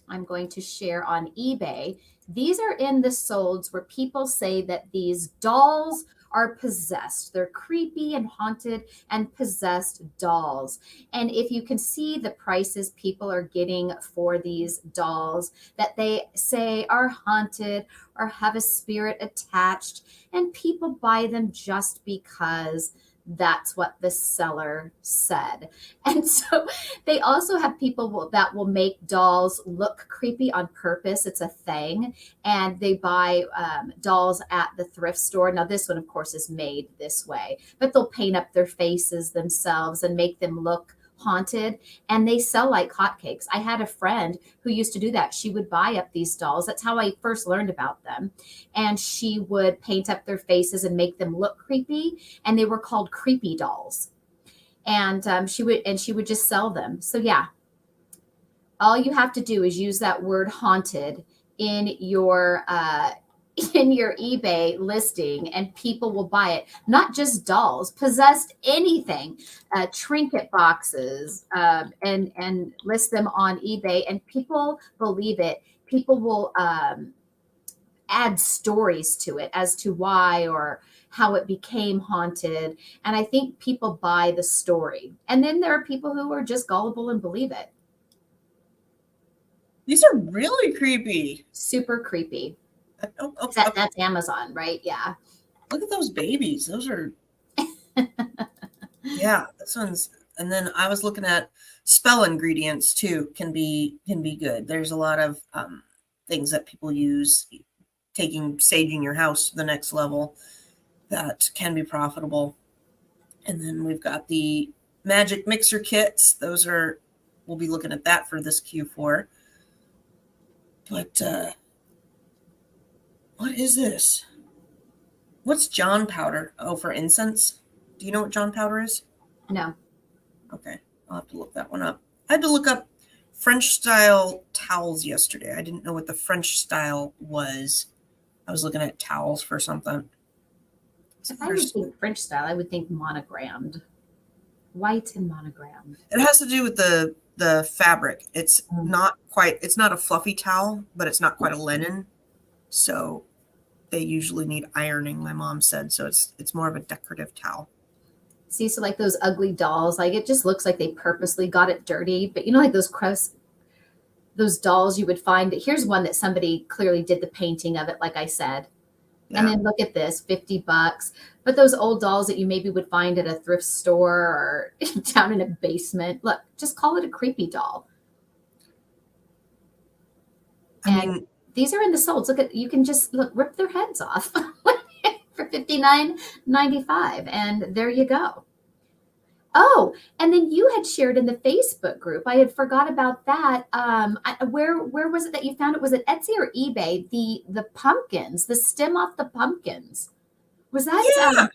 I'm going to share on eBay. These are in the solds where people say that these dolls are possessed. They're creepy and haunted and possessed dolls. And if you can see the prices people are getting for these dolls that they say are haunted or have a spirit attached, and people buy them just because that's what the seller said. And so they also have people that will make dolls look creepy on purpose. It's a thing. And they buy dolls at the thrift store. Now, this one, of course, is made this way, but they'll paint up their faces themselves and make them look haunted, and they sell like hotcakes. I had a friend who used to do that. She would buy up these dolls. That's how I first learned about them. And she would paint up their faces and make them look creepy, and they were called creepy dolls. And she would just sell them. So yeah, all you have to do is use that word haunted in your eBay listing, and people will buy it. Not just dolls, possessed anything, trinket boxes, and list them on eBay, and people believe it. People will add stories to it as to why or how it became haunted. And I think people buy the story. And then there are people who are just gullible and believe it. These are really creepy. Super creepy. Oh, That's Amazon, right? Yeah. Look at those babies. Those are, yeah, this one's, and then I was looking at spell ingredients too, can be good. There's a lot of things that people use, taking saging your house to the next level, that can be profitable. And then we've got the magic mixer kits. Those are, we'll be looking at that for this Q4. But what is this? What's John powder? Oh, for incense? Do you know what John powder is? No. Okay, I'll have to look that one up. I had to look up French style towels yesterday. I didn't know what the French style was. I was looking at towels for something. If I would think French style, I would think monogrammed. White and monogrammed. It has to do with the fabric. It's not a fluffy towel, but it's not quite a linen. So they usually need ironing, my mom said. So it's more of a decorative towel. See, so like those ugly dolls, like it just looks like they purposely got it dirty. But you know, like those dolls you would find. Here's one that somebody clearly did the painting of it, like I said. Yeah. And then look at this, $50. But those old dolls that you maybe would find at a thrift store or down in a basement, look, just call it a creepy doll. I mean, these are in the solds. Look at, you can just rip their heads off for $59.95, and there you go. Oh, and then you had shared in the Facebook group. I had forgot about that. Where was it that you found it? Was it Etsy or eBay? The pumpkins, the stem off the pumpkins. Was that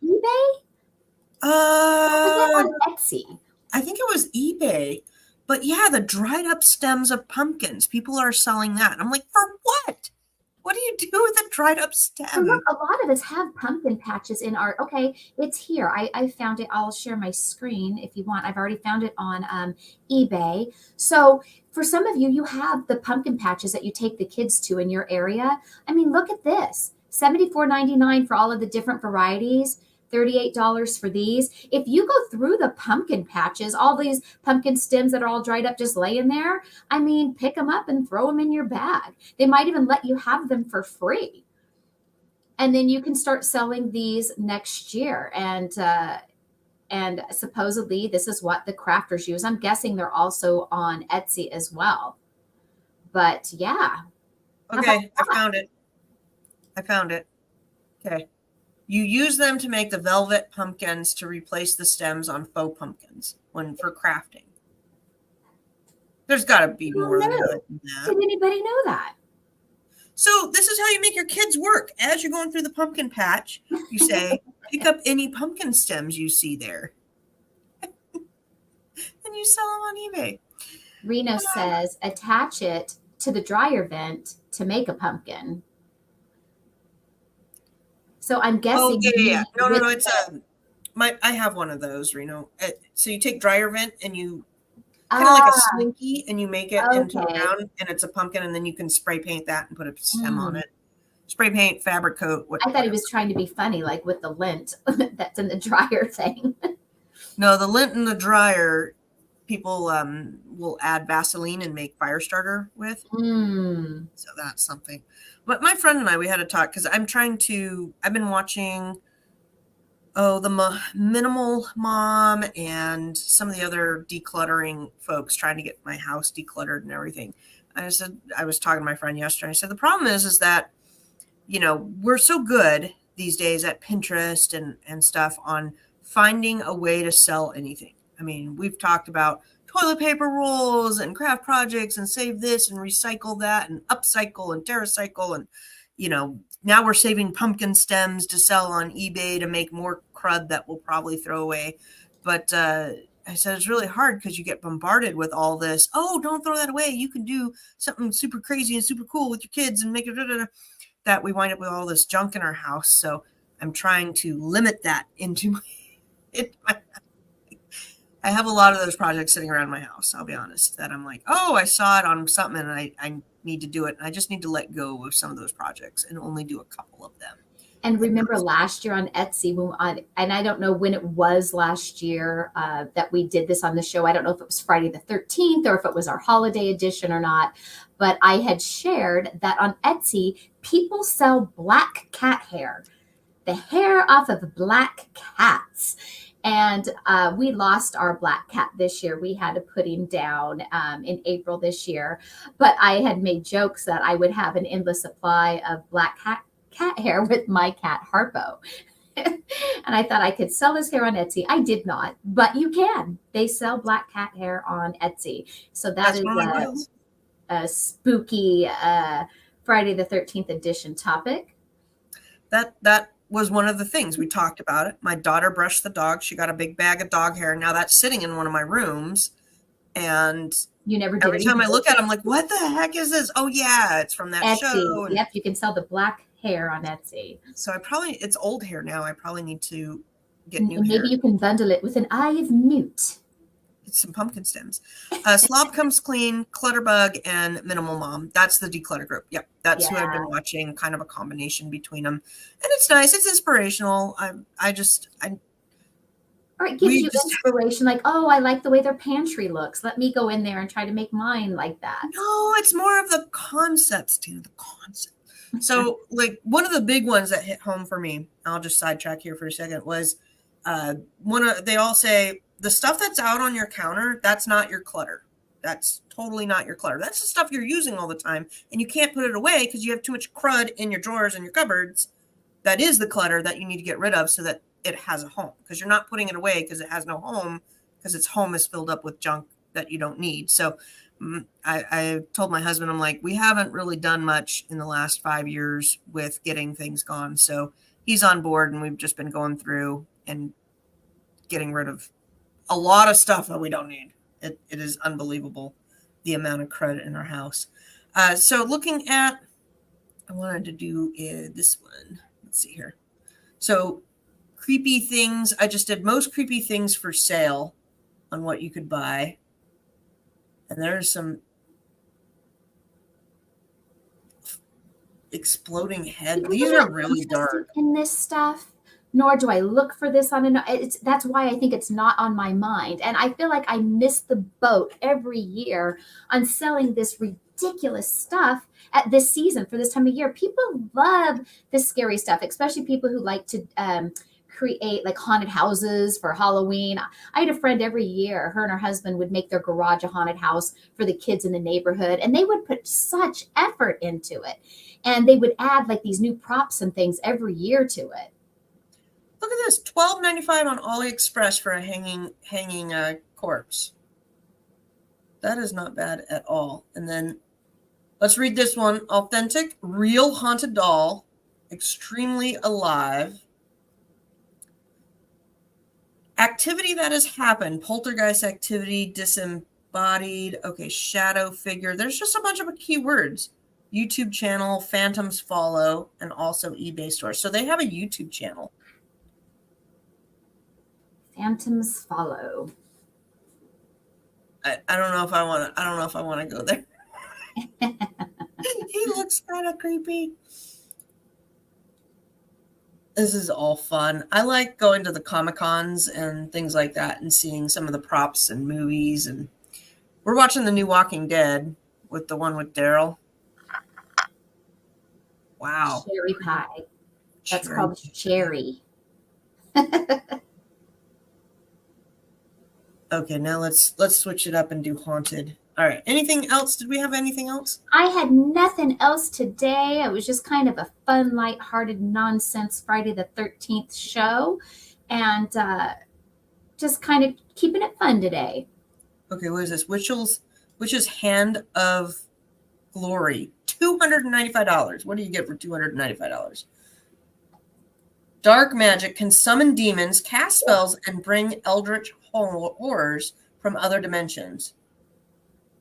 eBay? Was that on Etsy? I think it was eBay. But yeah, the dried up stems of pumpkins. People are selling that. I'm like, for what? What do you do with a dried up stem? So look, a lot of us have pumpkin patches in our, okay, it's here. I found it. I'll share my screen if you want. I've already found it on eBay. So for some of you, you have the pumpkin patches that you take the kids to in your area. I mean, look at this, $74.99 for all of the different varieties. $38 for these. If you go through the pumpkin patches, all these pumpkin stems that are all dried up just laying there, I mean, pick them up and throw them in your bag. They might even let you have them for free. And then you can start selling these next year. And supposedly this is what the crafters use. I'm guessing they're also on Etsy as well. But yeah. Okay, I found it. Okay. You use them to make the velvet pumpkins to replace the stems on faux pumpkins for crafting. There's got to be more than that. Did anybody know that? So this is how you make your kids work. As you're going through the pumpkin patch, you say, pick up any pumpkin stems you see there. And you sell them on eBay. Reno says attach it to the dryer vent to make a pumpkin. So I'm Oh, guessing yeah. No, with it's I have one of those, Reno. So you take dryer vent and you kind of like a ah, slinky and you make it into a okay. round and it's a pumpkin and then you can spray paint that and put a stem on Mm. it. Spray paint, fabric coat, I thought he whatever. was trying to be funny, like with the lint that's in the dryer thing. No, the lint in the dryer, people will add Vaseline and make fire starter with. Mm. So that's something. But my friend and I, we had a talk because I've been watching, the Minimal Mom and some of the other decluttering folks trying to get my house decluttered and everything. I was talking to my friend yesterday. I said, the problem is that, we're so good these days at Pinterest and stuff on finding a way to sell anything. I mean, we've talked about toilet paper rolls and craft projects and save this and recycle that and upcycle and TerraCycle. And, now we're saving pumpkin stems to sell on eBay to make more crud that we'll probably throw away. But I said, it's really hard because you get bombarded with all this. Oh, don't throw that away. You can do something super crazy and super cool with your kids and make it that we wind up with all this junk in our house. So I'm trying to limit that into my I have a lot of those projects sitting around my house, I'll be honest, that I'm like, oh, I saw it on something and I need to do it. And I just need to let go of some of those projects and only do a couple of them. And remember last year on Etsy, and I don't know when it was last year that we did this on the show. I don't know if it was Friday the 13th or if it was our holiday edition or not. But I had shared that on Etsy, people sell black cat hair, the hair off of black cats. And we lost our black cat this year. We had to put him down in April this year. But I had made jokes that I would have an endless supply of black cat hair with my cat Harpo. And I thought I could sell his hair on Etsy. I did not, but you can. They sell black cat hair on Etsy. So That's one of my deals. a spooky Friday the 13th edition topic. That was one of the things we talked about it. My daughter brushed the dog. She got a big bag of dog hair. Now that's sitting in one of my rooms. And you never did every time I look at it, I'm like, what the heck is this? Oh yeah, it's from that Etsy. show. And yep, you can sell the black hair on Etsy. so it's old hair now. I probably need to get new Maybe hair. you can bundle it with an eye of newt. It's some pumpkin stems. Slob Comes Clean, Clutterbug, and Minimal Mom. That's the declutter group. Yep, that's who I've been watching. Kind of a combination between them, and it's nice. It's inspirational. Or it gives you inspiration, like, oh, I like the way their pantry looks. Let me go in there and try to make mine like that. No, it's more of the concepts, Tina. The concept. So, like, one of the big ones that hit home for me, I'll just sidetrack here for a second, was they all say the stuff that's out on your counter, that's not your clutter. That's totally not your clutter. That's the stuff you're using all the time, and you can't put it away because you have too much crud in your drawers and your cupboards. That is the clutter that you need to get rid of so that it has a home, because you're not putting it away because it has no home, because its home is filled up with junk that you don't need. So I told my husband, I'm like, we haven't really done much in the last 5 years with getting things gone. So he's on board, and we've just been going through and getting rid of a lot of stuff that we don't need. It is unbelievable, the amount of credit in our house. So looking at, I wanted to do this one. Let's see here. So creepy things. I just did most creepy things for sale on what you could buy. And there's some exploding head. These are really dark. In this stuff, nor do I look for this on that's why I think it's not on my mind. And I feel like I miss the boat every year on selling this ridiculous stuff at this season for this time of year. People love this scary stuff, especially people who like to create like haunted houses for Halloween. I had a friend every year, her and her husband would make their garage a haunted house for the kids in the neighborhood, and they would put such effort into it. And they would add like these new props and things every year to it. Look at this, $12.95 on AliExpress for a hanging corpse. That is not bad at all. And then let's read this one. Authentic, real haunted doll, extremely alive. Activity that has happened, poltergeist activity, bodied. Okay, shadow figure. There's just a bunch of keywords. YouTube channel, Phantoms Follow, and also eBay store. So they have a YouTube channel. Phantoms Follow. I don't know if I want to. I don't know if I want to go there. He looks kind of creepy. This is all fun. I like going to the Comic-Cons and things like that and seeing some of the props and movies. And we're watching the new Walking Dead with the one with Daryl. Wow. Cherry pie. That's Cherry. called cherry. Okay, now let's switch it up and do haunted. All right. Anything else? Did we have anything else? I had nothing else today. It was just kind of a fun, lighthearted nonsense Friday the 13th show, and just kind of keeping it fun today. Okay, what is this? Witch's Hand of Glory. $295. What do you get for $295? Dark magic can summon demons, cast spells, and bring eldritch horrors from other dimensions.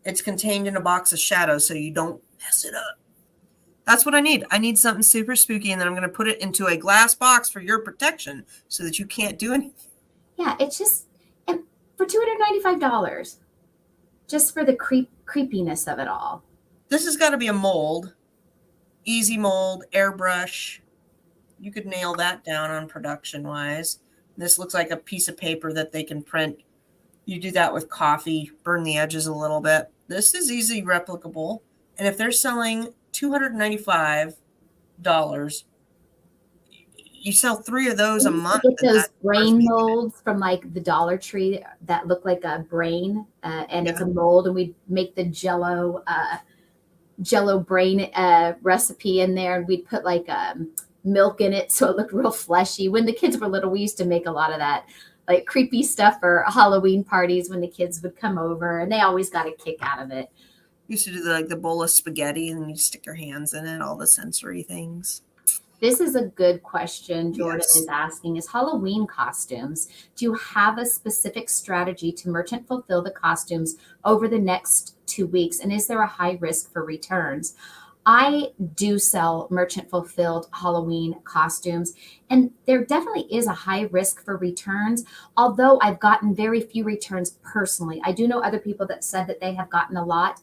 It's contained in a box of shadows, so you don't mess it up. That's what I need. I need something super spooky, and then I'm going to put it into a glass box for your protection so that you can't do anything. Yeah, it's just and for $295, just for the creepiness of it all. This has got to be a mold. Easy mold, airbrush. You could nail that down on production-wise. This looks like a piece of paper that they can print. You do that with coffee, burn the edges a little bit. This is easily replicable. And if they're selling $295, you sell 3 of those a month. Get those brain molds from like the Dollar Tree that look like a brain, and it's a mold, and we make the Jello brain recipe in there, and we'd put like milk in it so it looked real fleshy. When the kids were little, we used to make a lot of that like creepy stuff for Halloween parties when the kids would come over, and they always got a kick out of it. You used to do the bowl of spaghetti, and you stick your hands in it, all the sensory things. This is a good question Jordan is asking, is Halloween costumes. Do you have a specific strategy to merchant fulfill the costumes over the next 2 weeks? And is there a high risk for returns? I do sell merchant fulfilled Halloween costumes, and there definitely is a high risk for returns, although I've gotten very few returns personally. I do know other people that said that they have gotten a lot.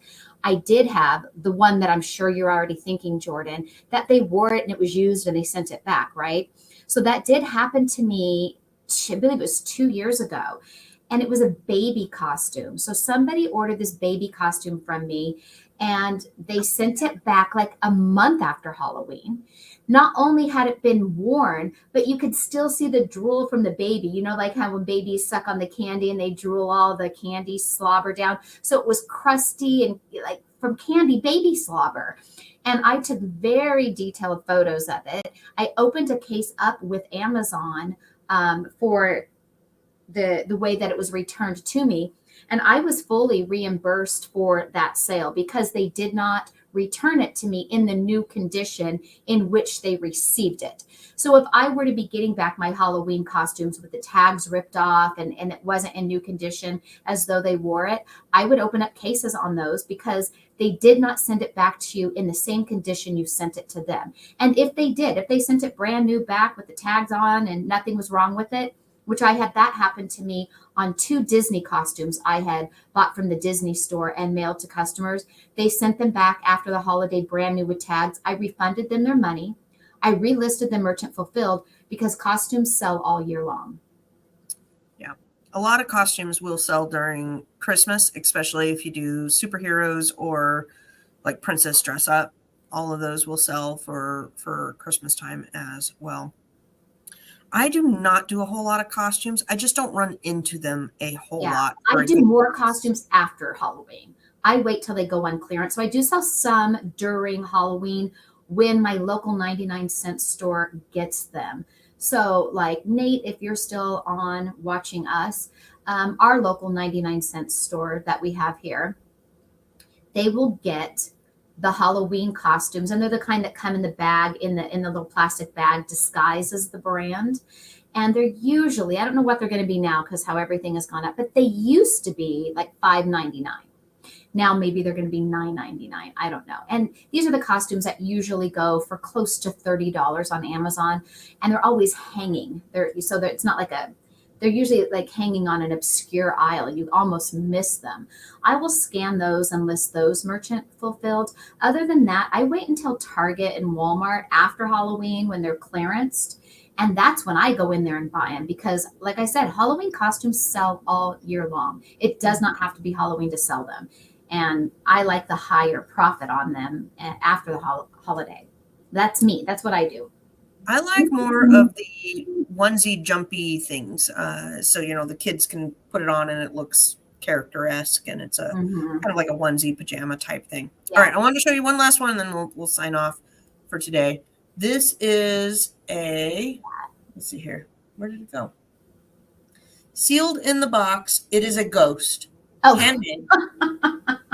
I did have the one that I'm sure you're already thinking, Jordan, that they wore it and it was used and they sent it back, right? So that did happen to me, I believe it was 2 years ago, and it was a baby costume. So somebody ordered this baby costume from me, and they sent it back like a month after Halloween. Not only had it been worn, but you could still see the drool from the baby. You know, like how when babies suck on the candy and they drool all the candy slobber down. So it was crusty and like from candy baby slobber. And I took very detailed photos of it. I opened a case up with Amazon for the way that it was returned to me. And I was fully reimbursed for that sale because they did not return it to me in the new condition in which they received it. So if I were to be getting back my Halloween costumes with the tags ripped off and it wasn't in new condition as though they wore it, I would open up cases on those because they did not send it back to you in the same condition you sent it to them. And if they did, if they sent it brand new back with the tags on and nothing was wrong with it, which I had that happen to me on 2 Disney costumes I had bought from the Disney store and mailed to customers. They sent them back after the holiday brand new with tags. I refunded them their money. I relisted them merchant fulfilled because costumes sell all year long. Yeah. A lot of costumes will sell during Christmas, especially if you do superheroes or like princess dress up. All of those will sell for Christmas time as well. I do not do a whole lot of costumes. I just don't run into them a whole lot. I do more costumes after Halloween. I wait till they go on clearance. So I do sell some during Halloween when my local 99-cent store gets them. So like Nate, if you're still on watching us, our local 99-cent store that we have here, they will get the Halloween costumes, and they're the kind that come in the bag, in the little plastic bag disguised as the brand. And they're usually, I don't know what they're going to be now because how everything has gone up, but they used to be like $5.99. Now maybe they're going to be $9.99. I don't know. And these are the costumes that usually go for close to $30 on Amazon, and they're always hanging. So that it's not like they're usually like hanging on an obscure aisle. You almost miss them. I will scan those and list those merchant fulfilled. Other than that, I wait until Target and Walmart after Halloween when they're clearanced. And that's when I go in there and buy them because, like I said, Halloween costumes sell all year long. It does not have to be Halloween to sell them. And I like the higher profit on them after the holiday. That's me. That's what I do. I like more of the onesie jumpy things. So, the kids can put it on and it looks character-esque and it's a kind of like a onesie pajama type thing. Yeah. All right. I wanted to show you one last one and then we'll sign off for today. This is let's see here. Where did it go? Sealed in the box. It is a ghost. Oh. Handmade.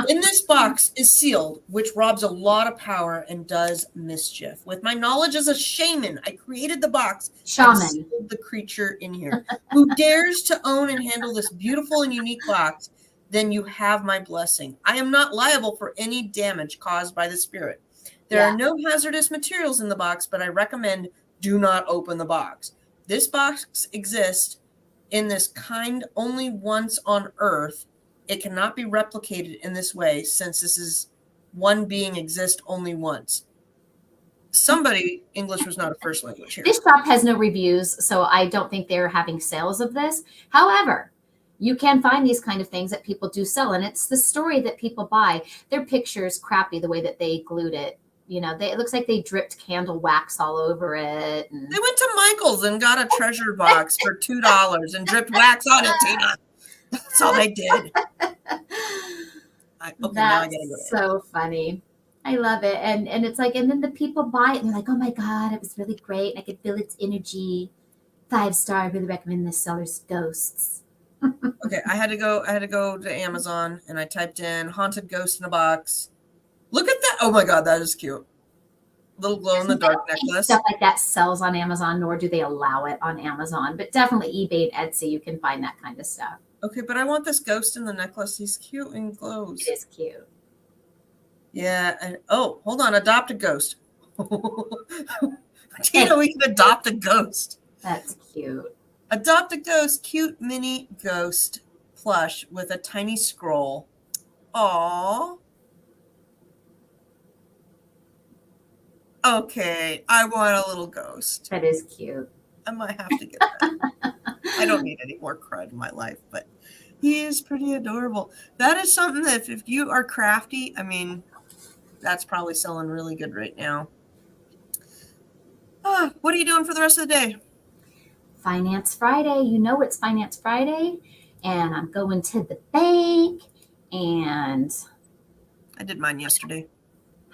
In this box is sealed, which robs a lot of power and does mischief. With my knowledge as a shaman, I created the box and sealed the creature in here. Who dares to own and handle this beautiful and unique box, then you have my blessing. I am not liable for any damage caused by the spirit. There are no hazardous materials in the box, but I recommend do not open the box. This box exists in this kind only once on Earth. It cannot be replicated in this way since this is one being exists only once. English was not a first language here. This shop has no reviews, so I don't think they're having sales of this. However, you can find these kind of things that people do sell, and it's the story that people buy. Their picture's crappy the way that they glued it. It looks like they dripped candle wax all over it. And... They went to Michael's and got a treasure box for $2 and dripped wax on it, Tina. That's all they did. That's so funny. I love it. And it's like, and then the people buy it and they're like, oh my God, it was really great. I could feel its energy. 5-star. I really recommend this seller's ghosts. Okay. I had to go to Amazon and I typed in haunted ghost in a box. Look at that. Oh my God. That is cute. Little glow in the dark necklace. Stuff like that sells on Amazon, nor do they allow it on Amazon, but definitely eBay and Etsy, you can find that kind of stuff. Okay, but I want this ghost in the necklace. He's cute and glows. It is cute. Yeah. And hold on. Adopt a ghost. Tina, we can adopt a ghost. That's cute. Adopt a ghost. Cute mini ghost plush with a tiny scroll. Aww. Okay. I want a little ghost. That is cute. I might have to get that. I don't need any more crud in my life, but he is pretty adorable. That is something that if you are crafty, I mean, that's probably selling really good right now. What are you doing for the rest of the day? Finance Friday. It's Finance Friday, and I'm going to the bank, and I did mine yesterday.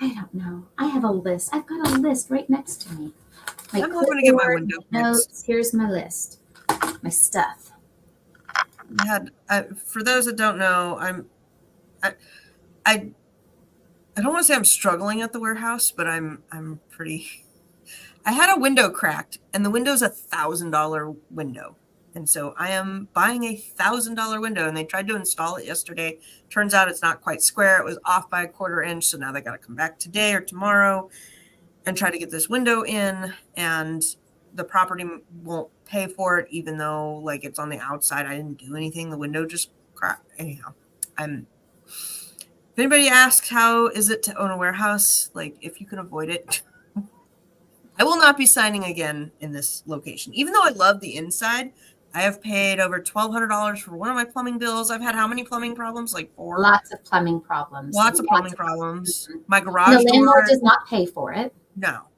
I don't know. I have a list. I've got a list right next to me. I'm hoping to get my window notes. Here's my list. My stuff. For those that don't know, I don't want to say I'm struggling at the warehouse, but I'm pretty. I had a window cracked, and the window's $1,000 window, and so I am buying a $1,000 window. And they tried to install it yesterday. Turns out it's not quite square. It was off by a 1/4 inch, so now they got to come back today or tomorrow and try to get this window in, and the property won't pay for it, even though like it's on the outside. I didn't do anything. The window just cracked. Anyhow, if anybody asks how is it to own a warehouse, like if you can avoid it, I will not be signing again in this location. Even though I love the inside, I have paid over $1,200 for one of my plumbing bills. I've had how many plumbing problems? Like 4? Lots of plumbing problems. Lots of plumbing problems. My garage the landlord does not pay for it. No.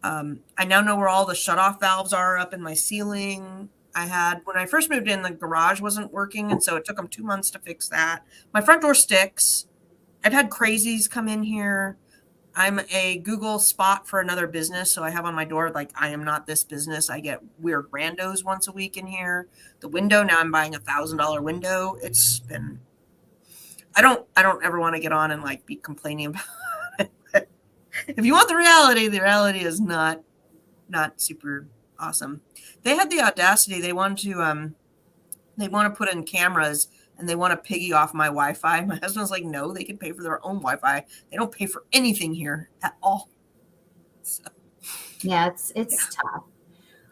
I now know where all the shutoff valves are up in my ceiling. When I first moved in, the garage wasn't working, and so it took them 2 months to fix that. My front door sticks. I've had crazies come in here. I'm a Google spot for another business, so I have on my door, like, I am not this business. I get weird randos once a week in here. The window, now I'm buying a $1,000 window. It's been, I don't ever want to get on and like be complaining about it. If you want the reality is not super Awesome. They had the audacity. They want to put in cameras and they want to piggy off my Wi-Fi. My husband's like, no, they can pay for their own Wi-Fi. They don't pay for anything here at all. So, Yeah, it's tough.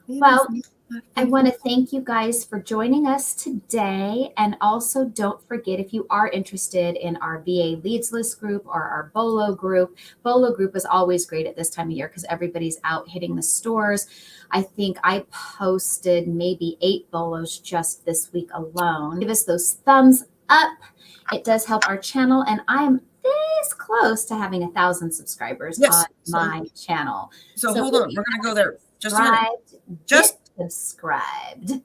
Well, I want to thank you guys for joining us today. And also, don't forget, if you are interested in our VA Leads List group or our Bolo group is always great at this time of year because everybody's out hitting the stores. I think I posted maybe 8 Bolos just this week alone. Give us those thumbs up. It does help our channel. And I'm this close to having 1,000 subscribers on my channel. So hold on. We're going to go there. Just a minute. Just subscribed.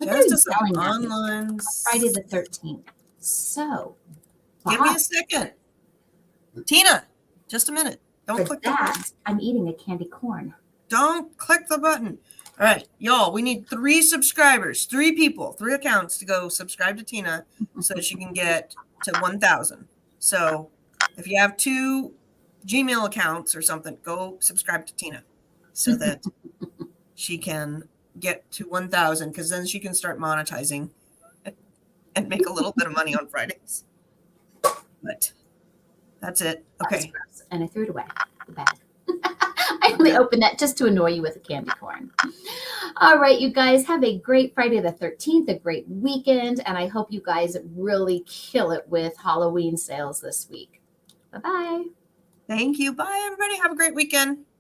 Just online. Friday the 13th. So give me a second. Tina, just a minute. Don't click that. I'm eating a candy corn. Don't click the button. All right, y'all, we need 3 subscribers, 3 people, 3 accounts to go subscribe to Tina so that she can get to 1,000. So if you have 2 Gmail accounts or something, go subscribe to Tina so that she can get to 1,000 because then she can start monetizing and make a little bit of money on Fridays. But that's it. Okay. And I threw it away, the bag. I only opened that just to annoy you with a candy corn. All right, you guys, have a great Friday the 13th, a great weekend, and I hope you guys really kill it with Halloween sales this week. Bye-bye. Thank you. Bye, everybody. Have a great weekend.